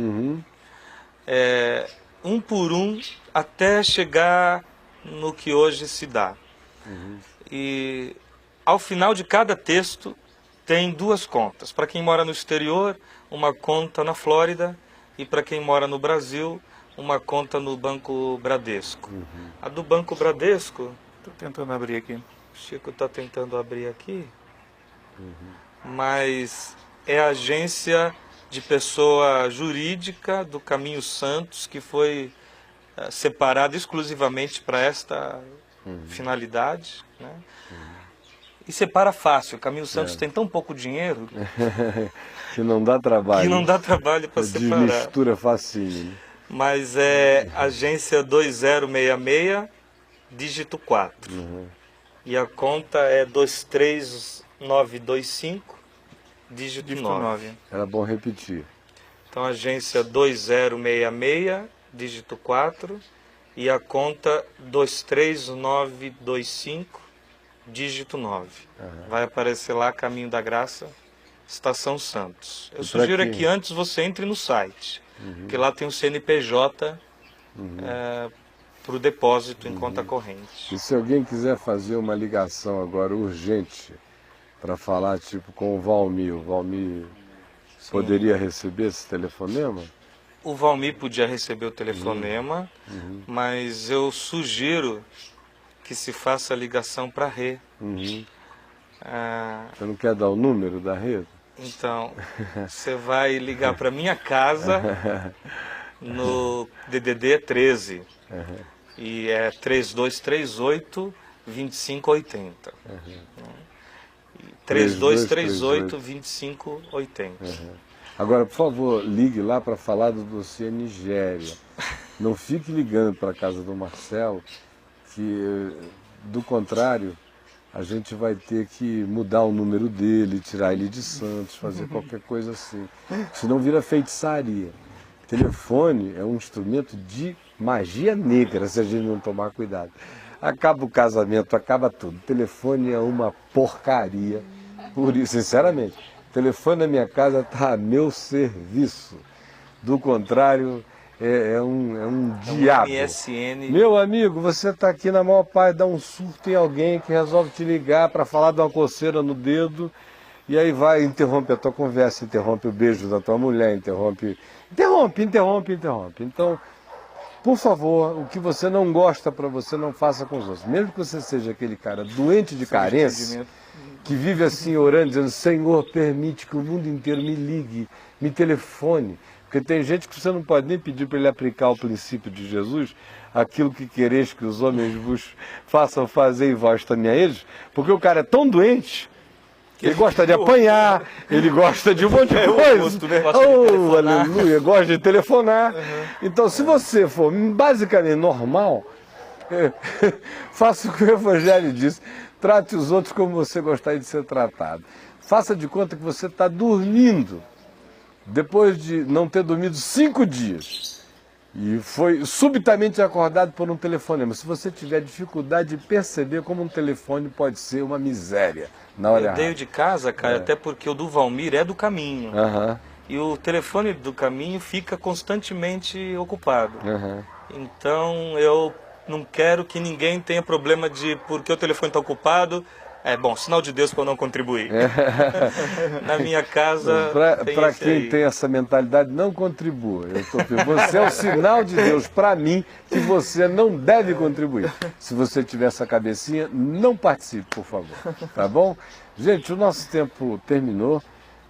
um por um, até chegar no que hoje se dá. E ao final de cada texto tem duas contas. Para quem mora no exterior, uma conta na Flórida, e para quem mora no Brasil, uma conta no Banco Bradesco. A do Banco Bradesco, Estou tentando abrir aqui. o Chico está tentando abrir aqui, mas é a agência de pessoa jurídica do Caminho Santos, que foi separada exclusivamente para esta finalidade, né? E separa fácil. O Caminho Santos tem tão pouco dinheiro que não dá trabalho. que não dá trabalho para separar. Mistura facinho. Mas é agência 2066, dígito 4. E a conta é 23925, dígito 9. Era bom repetir. Então, agência 2066, dígito 4, e a conta 23925, dígito 9. Vai aparecer lá, Caminho da Graça, Estação Santos. Eu sugiro é que antes você entre no site, porque lá tem o CNPJ para o depósito em conta corrente. E se alguém quiser fazer uma ligação agora urgente para falar tipo com o Valmir poderia receber esse telefonema? O Valmir podia receber o telefonema, mas eu sugiro que se faça a ligação para a Rê. Você não quer dar o número da rede? Então, você vai ligar para minha casa no DDD 13. E é 3238-2580. 3238-2580. Agora, por favor, ligue lá para falar do dossiê Nigéria. Não fique ligando para a casa do Marcelo, que, do contrário, a gente vai ter que mudar o número dele, tirar ele de Santos, fazer qualquer coisa assim. Senão vira feitiçaria. Telefone é um instrumento de magia negra, se a gente não tomar cuidado. Acaba o casamento, acaba tudo. Telefone é uma porcaria. Por isso, sinceramente, o telefone na minha casa está a meu serviço. Do contrário, é um diabo. MSN. Meu amigo, você está aqui na maior paz, dá um surto em alguém que resolve te ligar para falar de uma coceira no dedo, e aí vai, interrompe a tua conversa, interrompe o beijo da tua mulher, interrompe. Então, por favor, o que você não gosta para você, não faça com os outros. Mesmo que você seja aquele cara doente de carência, que vive assim orando, dizendo, Senhor, permite que o mundo inteiro me ligue, me telefone. Porque tem gente que você não pode nem pedir para ele aplicar o princípio de Jesus, aquilo que quereis que os homens vos façam fazer e vós também a eles, porque o cara é tão doente, ele gosta de apanhar, ele gosta de um monte de coisa. Oh, aleluia, gosta de telefonar. Então, se você for basicamente normal, faça o que o Evangelho diz, trate os outros como você gostaria de ser tratado. Faça de conta que você está dormindo. Depois de não ter dormido 5 dias, E foi subitamente acordado por um telefonema. Se você tiver dificuldade de perceber como um telefone pode ser uma miséria na hora errada. Eu dei de casa, Caio, até porque o do Valmir é do caminho. E o telefone do caminho fica constantemente ocupado. Então eu não quero que ninguém tenha problema de porque o telefone está ocupado. É bom, sinal de Deus para eu não contribuir. Na minha casa. Para quem tem essa mentalidade, não contribua. Você é o sinal de Deus para mim que você não deve contribuir. Se você tiver essa cabecinha, não participe, por favor. Tá bom? Gente, o nosso tempo terminou.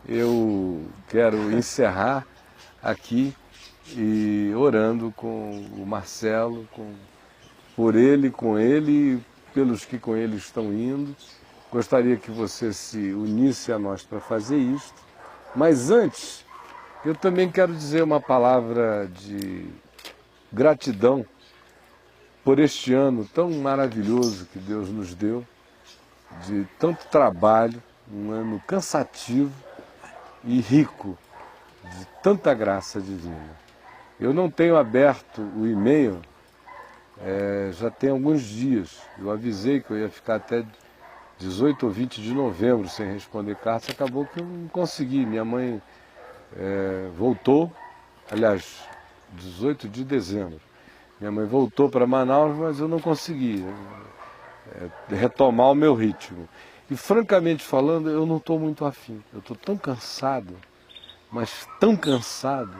Eu quero encerrar aqui e orando com o Marcelo, por ele, com ele, pelos que com ele estão indo. Gostaria que você se unisse a nós para fazer isto. Mas antes, eu também quero dizer uma palavra de gratidão por este ano tão maravilhoso que Deus nos deu, de tanto trabalho, um ano cansativo e rico de tanta graça divina. Eu não tenho aberto o e-mail, já tem alguns dias. Eu avisei que eu ia ficar até 18 ou 20 de novembro sem responder cartas, acabou que eu não consegui. Minha mãe voltou, aliás, 18 de dezembro. Minha mãe voltou para Manaus, mas eu não consegui retomar o meu ritmo. E francamente falando, eu não estou muito afim. Eu estou tão cansado, mas tão cansado,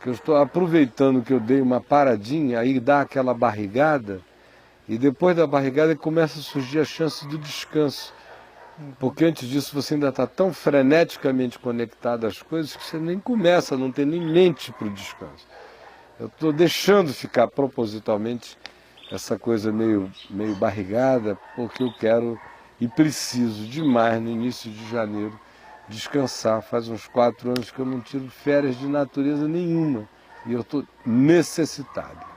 que eu estou aproveitando que eu dei uma paradinha, aí dá aquela barrigada, e depois da barrigada começa a surgir a chance do descanso. Porque antes disso você ainda está tão freneticamente conectado às coisas que você nem começa, não tem nem mente para o descanso. Eu estou deixando ficar propositalmente essa coisa meio barrigada, porque eu quero e preciso demais no início de janeiro descansar. Faz uns 4 anos que eu não tiro férias de natureza nenhuma e eu estou necessitado.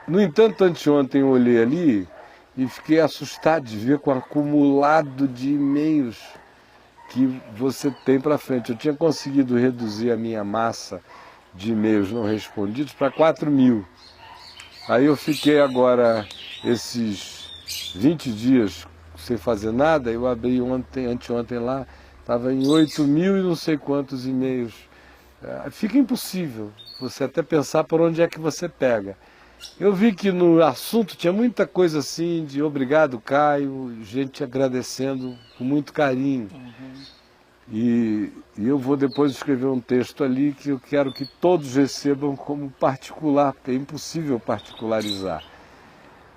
No entanto, anteontem eu olhei ali e fiquei assustado de ver com o acumulado de e-mails que você tem para frente. Eu tinha conseguido reduzir a minha massa de e-mails não respondidos para 4.000. Aí eu fiquei agora esses 20 dias sem fazer nada, eu abri anteontem lá, estava em 8.000 e não sei quantos e-mails. Fica impossível você até pensar por onde é que você pega. Eu vi que no assunto tinha muita coisa assim de obrigado, Caio, gente agradecendo com muito carinho. E eu vou depois escrever um texto ali que eu quero que todos recebam como particular, porque é impossível particularizar.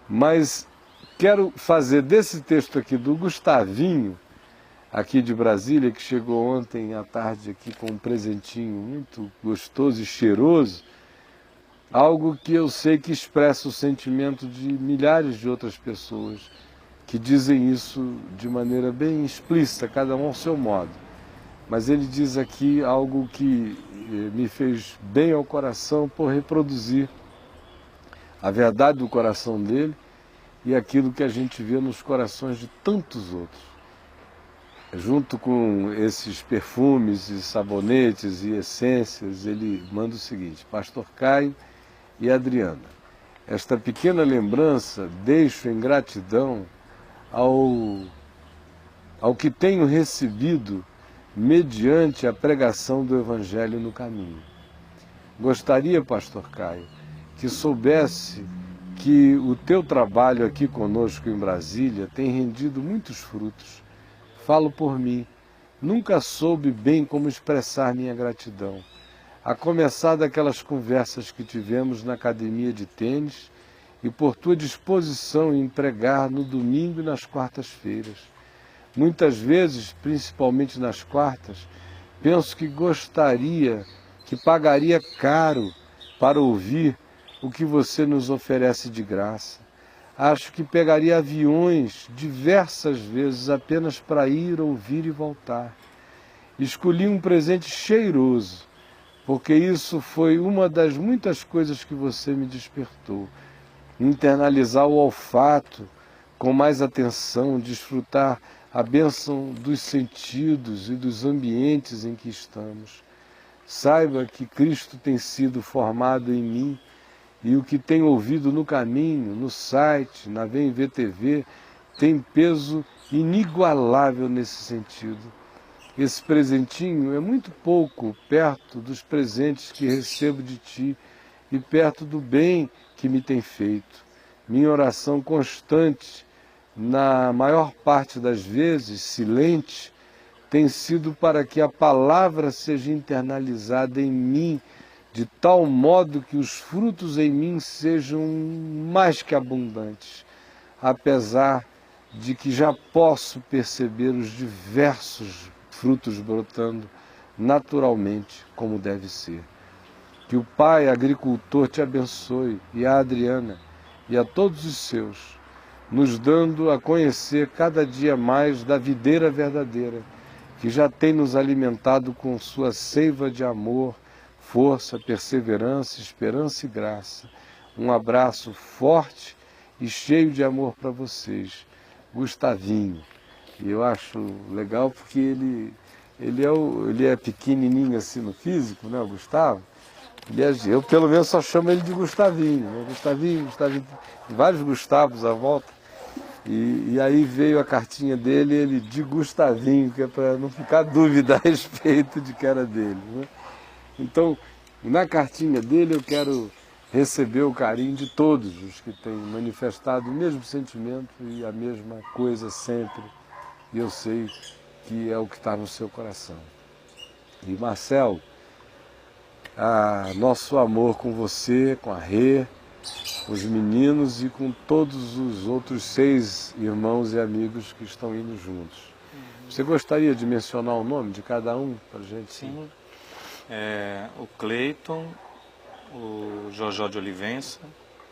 Mas quero fazer desse texto aqui do Gustavinho, aqui de Brasília, que chegou ontem à tarde aqui com um presentinho muito gostoso e cheiroso, algo que eu sei que expressa o sentimento de milhares de outras pessoas que dizem isso de maneira bem explícita, cada um ao seu modo. Mas ele diz aqui algo que me fez bem ao coração por reproduzir a verdade do coração dele e aquilo que a gente vê nos corações de tantos outros. Junto com esses perfumes e sabonetes e essências, ele manda o seguinte: Pastor Caio e Adriana, esta pequena lembrança deixo em gratidão ao que tenho recebido mediante a pregação do Evangelho no caminho. Gostaria, Pastor Caio, que soubesse que o teu trabalho aqui conosco em Brasília tem rendido muitos frutos. Falo por mim, nunca soube bem como expressar minha gratidão. A começar daquelas conversas que tivemos na academia de tênis e por tua disposição em pregar no domingo e nas quartas-feiras. Muitas vezes, principalmente nas quartas, penso que pagaria caro para ouvir o que você nos oferece de graça. Acho que pegaria aviões diversas vezes apenas para ir, ouvir e voltar. Escolhi um presente cheiroso, porque isso foi uma das muitas coisas que você me despertou. Internalizar o olfato com mais atenção, desfrutar a bênção dos sentidos e dos ambientes em que estamos. saiba que Cristo tem sido formado em mim e o que tenho ouvido no caminho, no site, na Vem Ver TV, tem peso inigualável nesse sentido. Esse presentinho é muito pouco perto dos presentes que recebo de ti e perto do bem que me tem feito. Minha oração constante, na maior parte das vezes, silente, tem sido para que a palavra seja internalizada em mim, de tal modo que os frutos em mim sejam mais que abundantes, apesar de que já posso perceber os diversos frutos brotando naturalmente, como deve ser. Que o Pai agricultor te abençoe, e a Adriana, e a todos os seus, nos dando a conhecer cada dia mais da videira verdadeira, que já tem nos alimentado com sua seiva de amor, força, perseverança, esperança e graça. Um abraço forte e cheio de amor para vocês. Gustavinho. E eu acho legal porque ele é pequenininho assim no físico, né, o Gustavo? Eu pelo menos só chamo ele de Gustavinho, né? Gustavinho, Gustavinho, vários Gustavos à volta. E aí veio a cartinha dele, ele de Gustavinho, que é para não ficar dúvida a respeito de que era dele, né? Então, na cartinha dele eu quero receber o carinho de todos os que têm manifestado o mesmo sentimento e a mesma coisa sempre. E eu sei que é o que está no seu coração. E Marcelo, nosso amor com você, com a Rê, com os meninos e com todos os outros 6 irmãos e amigos que estão indo juntos. Você gostaria de mencionar o nome de cada um para a gente? Sim. O Cleiton, o Jojó de Olivença,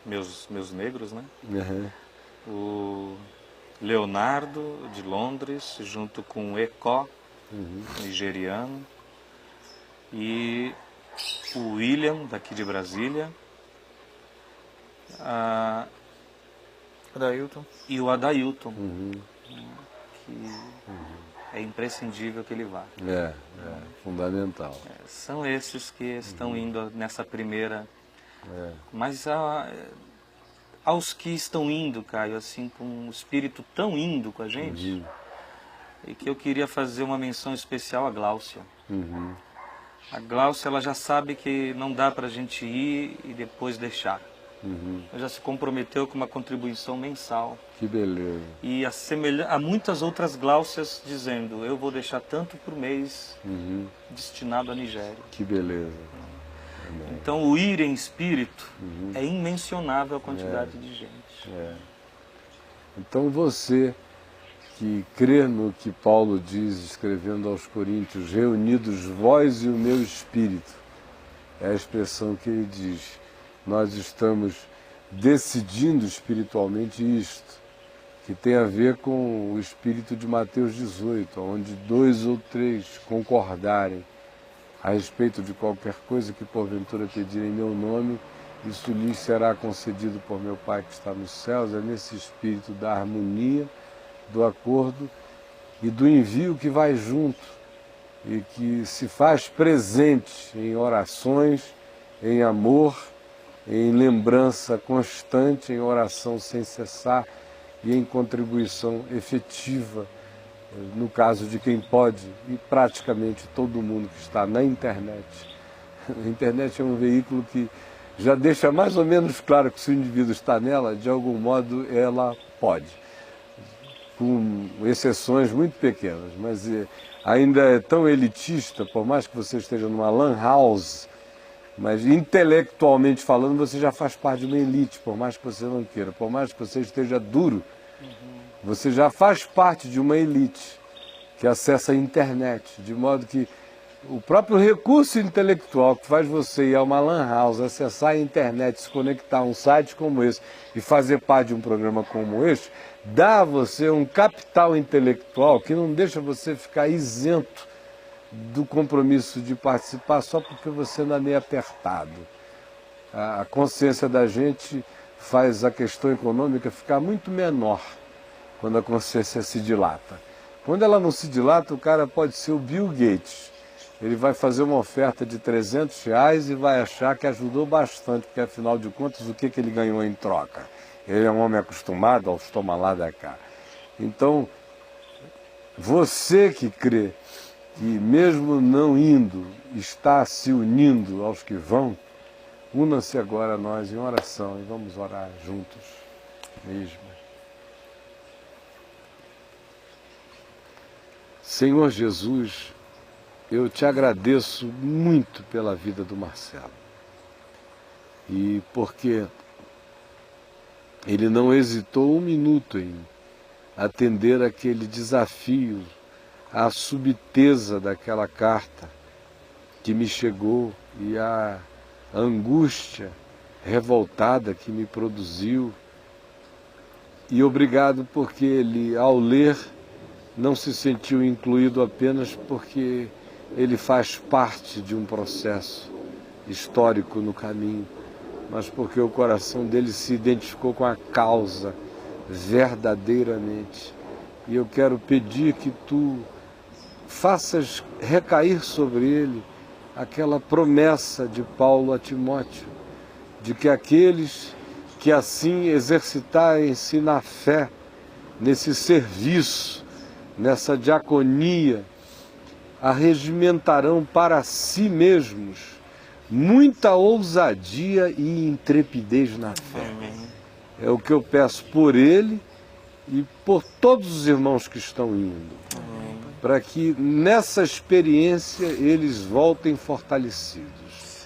meus negros, né? Uhum. O Leonardo de Londres, junto com o Ecó, nigeriano, e o William, daqui de Brasília, Adailton. e o Adailton, que é imprescindível que ele vá. É fundamental. São esses que estão indo nessa primeira. Mas aos que estão indo, Caio, assim, com um espírito tão indo com a gente, e que eu queria fazer uma menção especial à Gláucia. A Gláucia, ela já sabe que não dá para a gente ir e depois deixar. Ela já se comprometeu com uma contribuição mensal. Que beleza. E há muitas outras Gláucias dizendo, eu vou deixar tanto por mês destinado à Nigéria. Que beleza. Então o ir em espírito é imensurável a quantidade de gente. Então você que crê no que Paulo diz, escrevendo aos Coríntios, reunidos vós e o meu espírito, é a expressão que ele diz. Nós estamos decidindo espiritualmente isto, que tem a ver com o espírito de Mateus 18, onde 2 ou 3 concordarem a respeito de qualquer coisa que porventura pedirem em meu nome, isso lhes será concedido por meu Pai que está nos céus. É nesse espírito da harmonia, do acordo e do envio que vai junto e que se faz presente em orações, em amor, em lembrança constante, em oração sem cessar e em contribuição efetiva, no caso de quem pode, e praticamente todo mundo que está na internet. A internet é um veículo que já deixa mais ou menos claro que se o indivíduo está nela, de algum modo ela pode, com exceções muito pequenas, mas ainda é tão elitista, por mais que você esteja numa lan house, mas intelectualmente falando você já faz parte de uma elite, por mais que você não queira, por mais que você esteja duro, você já faz parte de uma elite que acessa a internet, de modo que o próprio recurso intelectual que faz você ir a uma lan house, acessar a internet, se conectar a um site como esse e fazer parte de um programa como este, dá a você um capital intelectual que não deixa você ficar isento do compromisso de participar só porque você não é meio apertado. A consciência da gente faz a questão econômica ficar muito menor quando a consciência se dilata. Quando ela não se dilata, o cara pode ser o Bill Gates, ele vai fazer uma oferta de R$300 e vai achar que ajudou bastante, porque afinal de contas, o que ele ganhou em troca? Ele é um homem acostumado aos toma lá da cá. Então, você que crê, que mesmo não indo, está se unindo aos que vão, una-se agora a nós em oração e vamos orar juntos mesmo. Senhor Jesus, eu te agradeço muito pela vida do Marcelo. E porque ele não hesitou um minuto em atender aquele desafio, à subteza daquela carta que me chegou e a angústia revoltada que me produziu. E obrigado porque ele, ao ler, não se sentiu incluído apenas porque ele faz parte de um processo histórico no caminho, mas porque o coração dele se identificou com a causa verdadeiramente. E eu quero pedir que tu faças recair sobre ele aquela promessa de Paulo a Timóteo, de que aqueles que assim exercitarem-se na fé, nesse serviço, nessa diaconia, arregimentarão para si mesmos muita ousadia e intrepidez na fé. É o que eu peço por ele e por todos os irmãos que estão indo, para que nessa experiência eles voltem fortalecidos,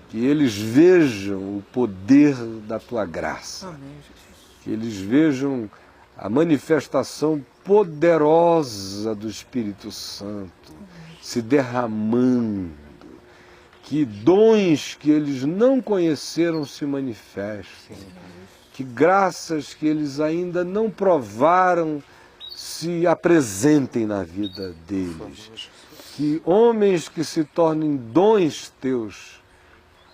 que eles vejam o poder da tua graça, que eles vejam a manifestação poderosa do Espírito Santo se derramando, que dons que eles não conheceram se manifestem, que graças que eles ainda não provaram se apresentem na vida deles, que homens que se tornem dons teus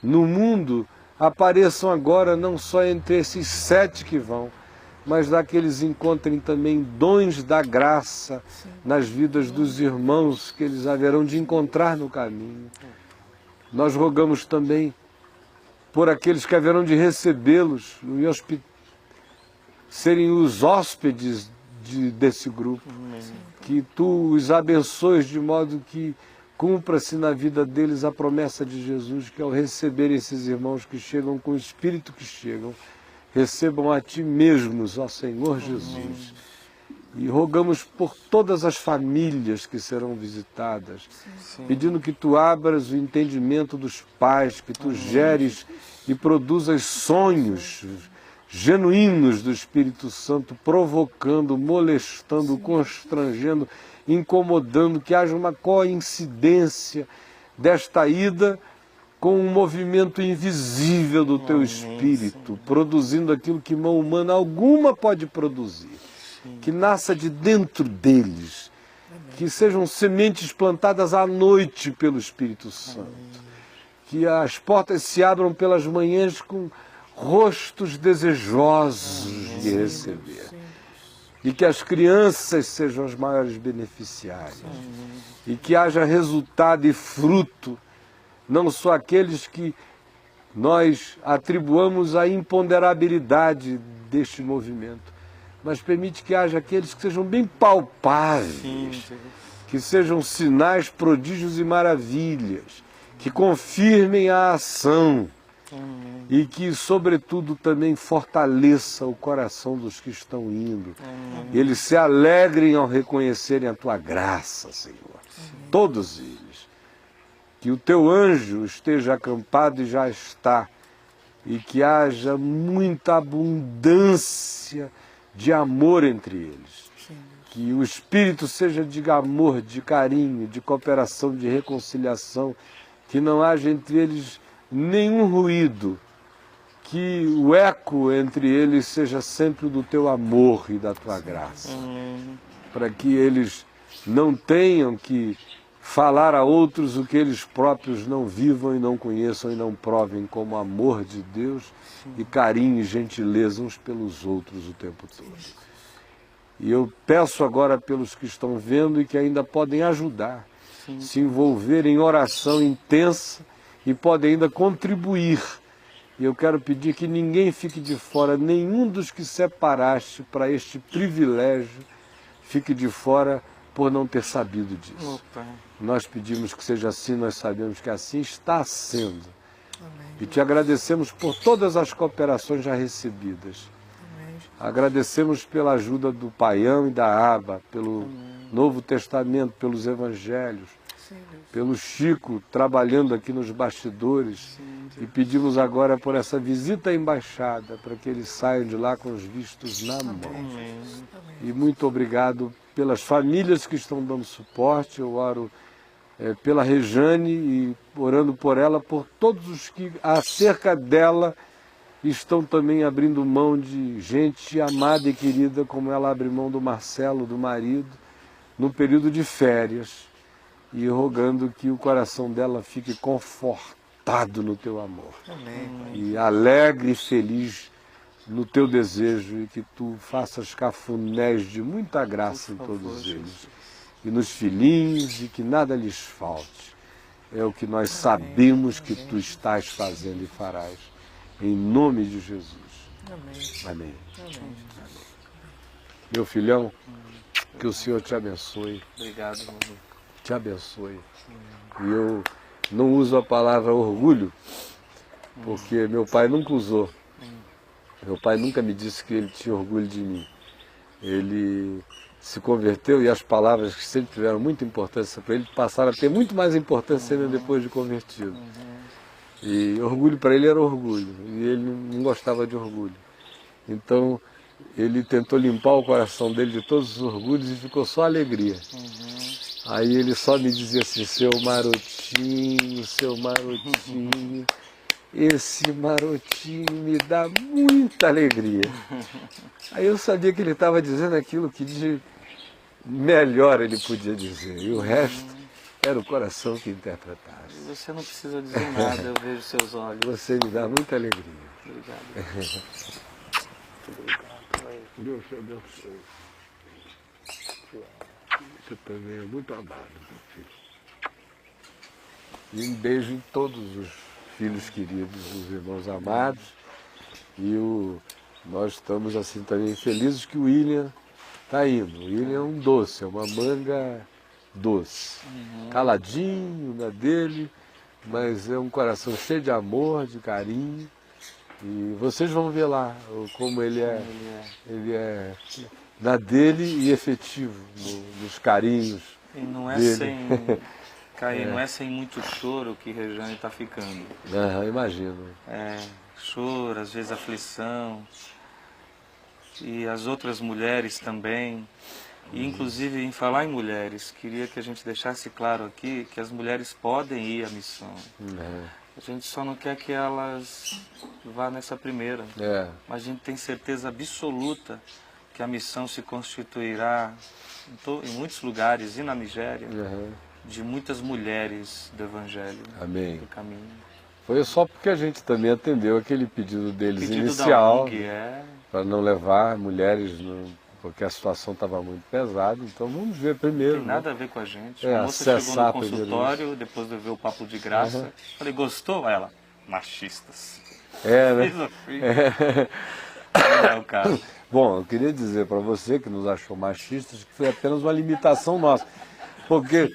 no mundo apareçam agora não só entre esses 7 que vão, mas daqueles encontrem também dons da graça nas vidas dos irmãos que eles haverão de encontrar no caminho. Nós rogamos também por aqueles que haverão de recebê-los e serem os hóspedes desse grupo, que tu os abençoes de modo que cumpra-se na vida deles a promessa de Jesus, que ao receber esses irmãos que chegam com o Espírito que chegam, recebam a ti mesmos, ó Senhor Jesus. E rogamos por todas as famílias que serão visitadas, pedindo que tu abras o entendimento dos pais, que tu geres e produzas sonhos genuínos do Espírito Santo, provocando, molestando, constrangendo, incomodando, que haja uma coincidência desta ida com um movimento invisível do teu Espírito, produzindo aquilo que mão humana alguma pode produzir, que nasça de dentro deles, que sejam sementes plantadas à noite pelo Espírito Santo, que as portas se abram pelas manhãs com rostos desejosos de receber, e que as crianças sejam as maiores beneficiárias, e que haja resultado e fruto, não só aqueles que nós atribuamos à imponderabilidade deste movimento, mas permite que haja aqueles que sejam bem palpáveis, que sejam sinais, prodígios e maravilhas, que confirmem a ação e que, sobretudo, também fortaleça o coração dos que estão indo. Eles se alegrem ao reconhecerem a tua graça, Senhor. Todos eles. Que o teu anjo esteja acampado e já está, e que haja muita abundância de amor entre eles. Que o Espírito seja de amor, de carinho, de cooperação, de reconciliação, que não haja entre eles nenhum ruído, que o eco entre eles seja sempre do teu amor e da tua graça, para que eles não tenham que falar a outros o que eles próprios não vivam e não conheçam e não provem como amor de Deus e carinho e gentileza uns pelos outros o tempo todo. E eu peço agora pelos que estão vendo e que ainda podem ajudar, se envolver em oração intensa e podem ainda contribuir. E eu quero pedir que ninguém fique de fora, nenhum dos que separaste para este privilégio fique de fora por não ter sabido disso. Nós pedimos que seja assim, nós sabemos que assim está sendo. Amém. E te agradecemos por todas as cooperações já recebidas. Amém. Agradecemos pela ajuda do Paião e da Aba, pelo Novo Testamento, pelos Evangelhos, Sim, Deus. pelo Chico trabalhando aqui nos bastidores. E pedimos agora por essa visita à embaixada, para que eles saiam de lá com os vistos na mão. Amém. E muito obrigado pelas famílias que estão dando suporte. Eu oro pela Rejane e orando por ela, por todos os que acerca dela estão também abrindo mão de gente amada e querida, como ela abre mão do Marcelo, do marido, no período de férias, e rogando que o coração dela fique confortado no teu amor. Amém. E alegre e feliz no teu desejo, e que tu faças cafunés de muita graça em todos eles. E nos filhinhos, e que nada lhes falte. É o que nós sabemos que tu estás fazendo e farás. Em nome de Jesus. Amém. Amém. Amém. Meu filhão, que o Senhor te abençoe. Obrigado, meu amigo. Te abençoe. E eu não uso a palavra orgulho, porque meu pai nunca usou. Meu pai nunca me disse que ele tinha orgulho de mim. Ele se converteu e as palavras que sempre tiveram muita importância para ele passaram a ter muito mais importância ainda depois de convertido. E orgulho para ele era orgulho, e ele não gostava de orgulho. Então ele tentou limpar o coração dele de todos os orgulhos e ficou só alegria. Aí ele só me dizia assim: seu marotinho, esse marotinho me dá muita alegria. Aí eu sabia que ele estava dizendo aquilo que de melhor ele podia dizer, e o resto era o coração que interpretasse. Você não precisa dizer nada, eu vejo seus olhos. Você me dá muita alegria. Obrigado. Deus te abençoe. Você também é muito amado, meu filho. E um beijo em todos os filhos queridos, os irmãos amados. E nós estamos assim também felizes que o William está indo. O William é um doce, é uma manga doce. Caladinho na dele, mas é um coração cheio de amor, de carinho. E vocês vão ver lá como ele é na dele e efetivo nos carinhos. E não é dele. sem, Caí, não é sem muito choro que Rejane está ficando. Imagino. Choro, às vezes aflição. E as outras mulheres também. E inclusive, em falar em mulheres, queria que a gente deixasse claro aqui que as mulheres podem ir à missão. A gente só não quer que elas vá nessa primeira. Mas a gente tem certeza absoluta que a missão se constituirá em muitos lugares, e na Nigéria, de muitas mulheres do Evangelho, Amém. do caminho. Foi só porque a gente também atendeu aquele pedido deles Pedido inicial, da para não levar mulheres, porque a situação estava muito pesada. Então vamos ver primeiro. Não tem nada a ver com a gente. É, A moça chegou no primeiro consultório, depois de ver o papo de graça. Falei, gostou? Ela, machistas. Né? Não é o caso. Bom, eu queria dizer para você que nos achou machistas que foi apenas uma limitação nossa. Porque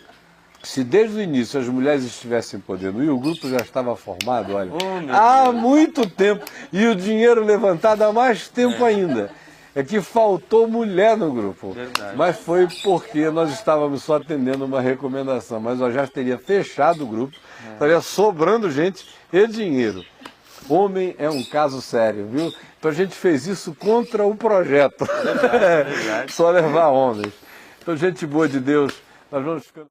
se desde o início as mulheres estivessem podendo ir, o grupo já estava formado, olha, há muito tempo, e o dinheiro levantado há mais tempo ainda. É que faltou mulher no grupo. Verdade. Mas foi porque nós estávamos só atendendo uma recomendação. Mas eu já teria fechado o grupo, estaria sobrando gente e dinheiro. Homem é um caso sério, viu? Então a gente fez isso contra o projeto. Verdade. Só levar homens. Então, gente boa de Deus, nós vamos ficando...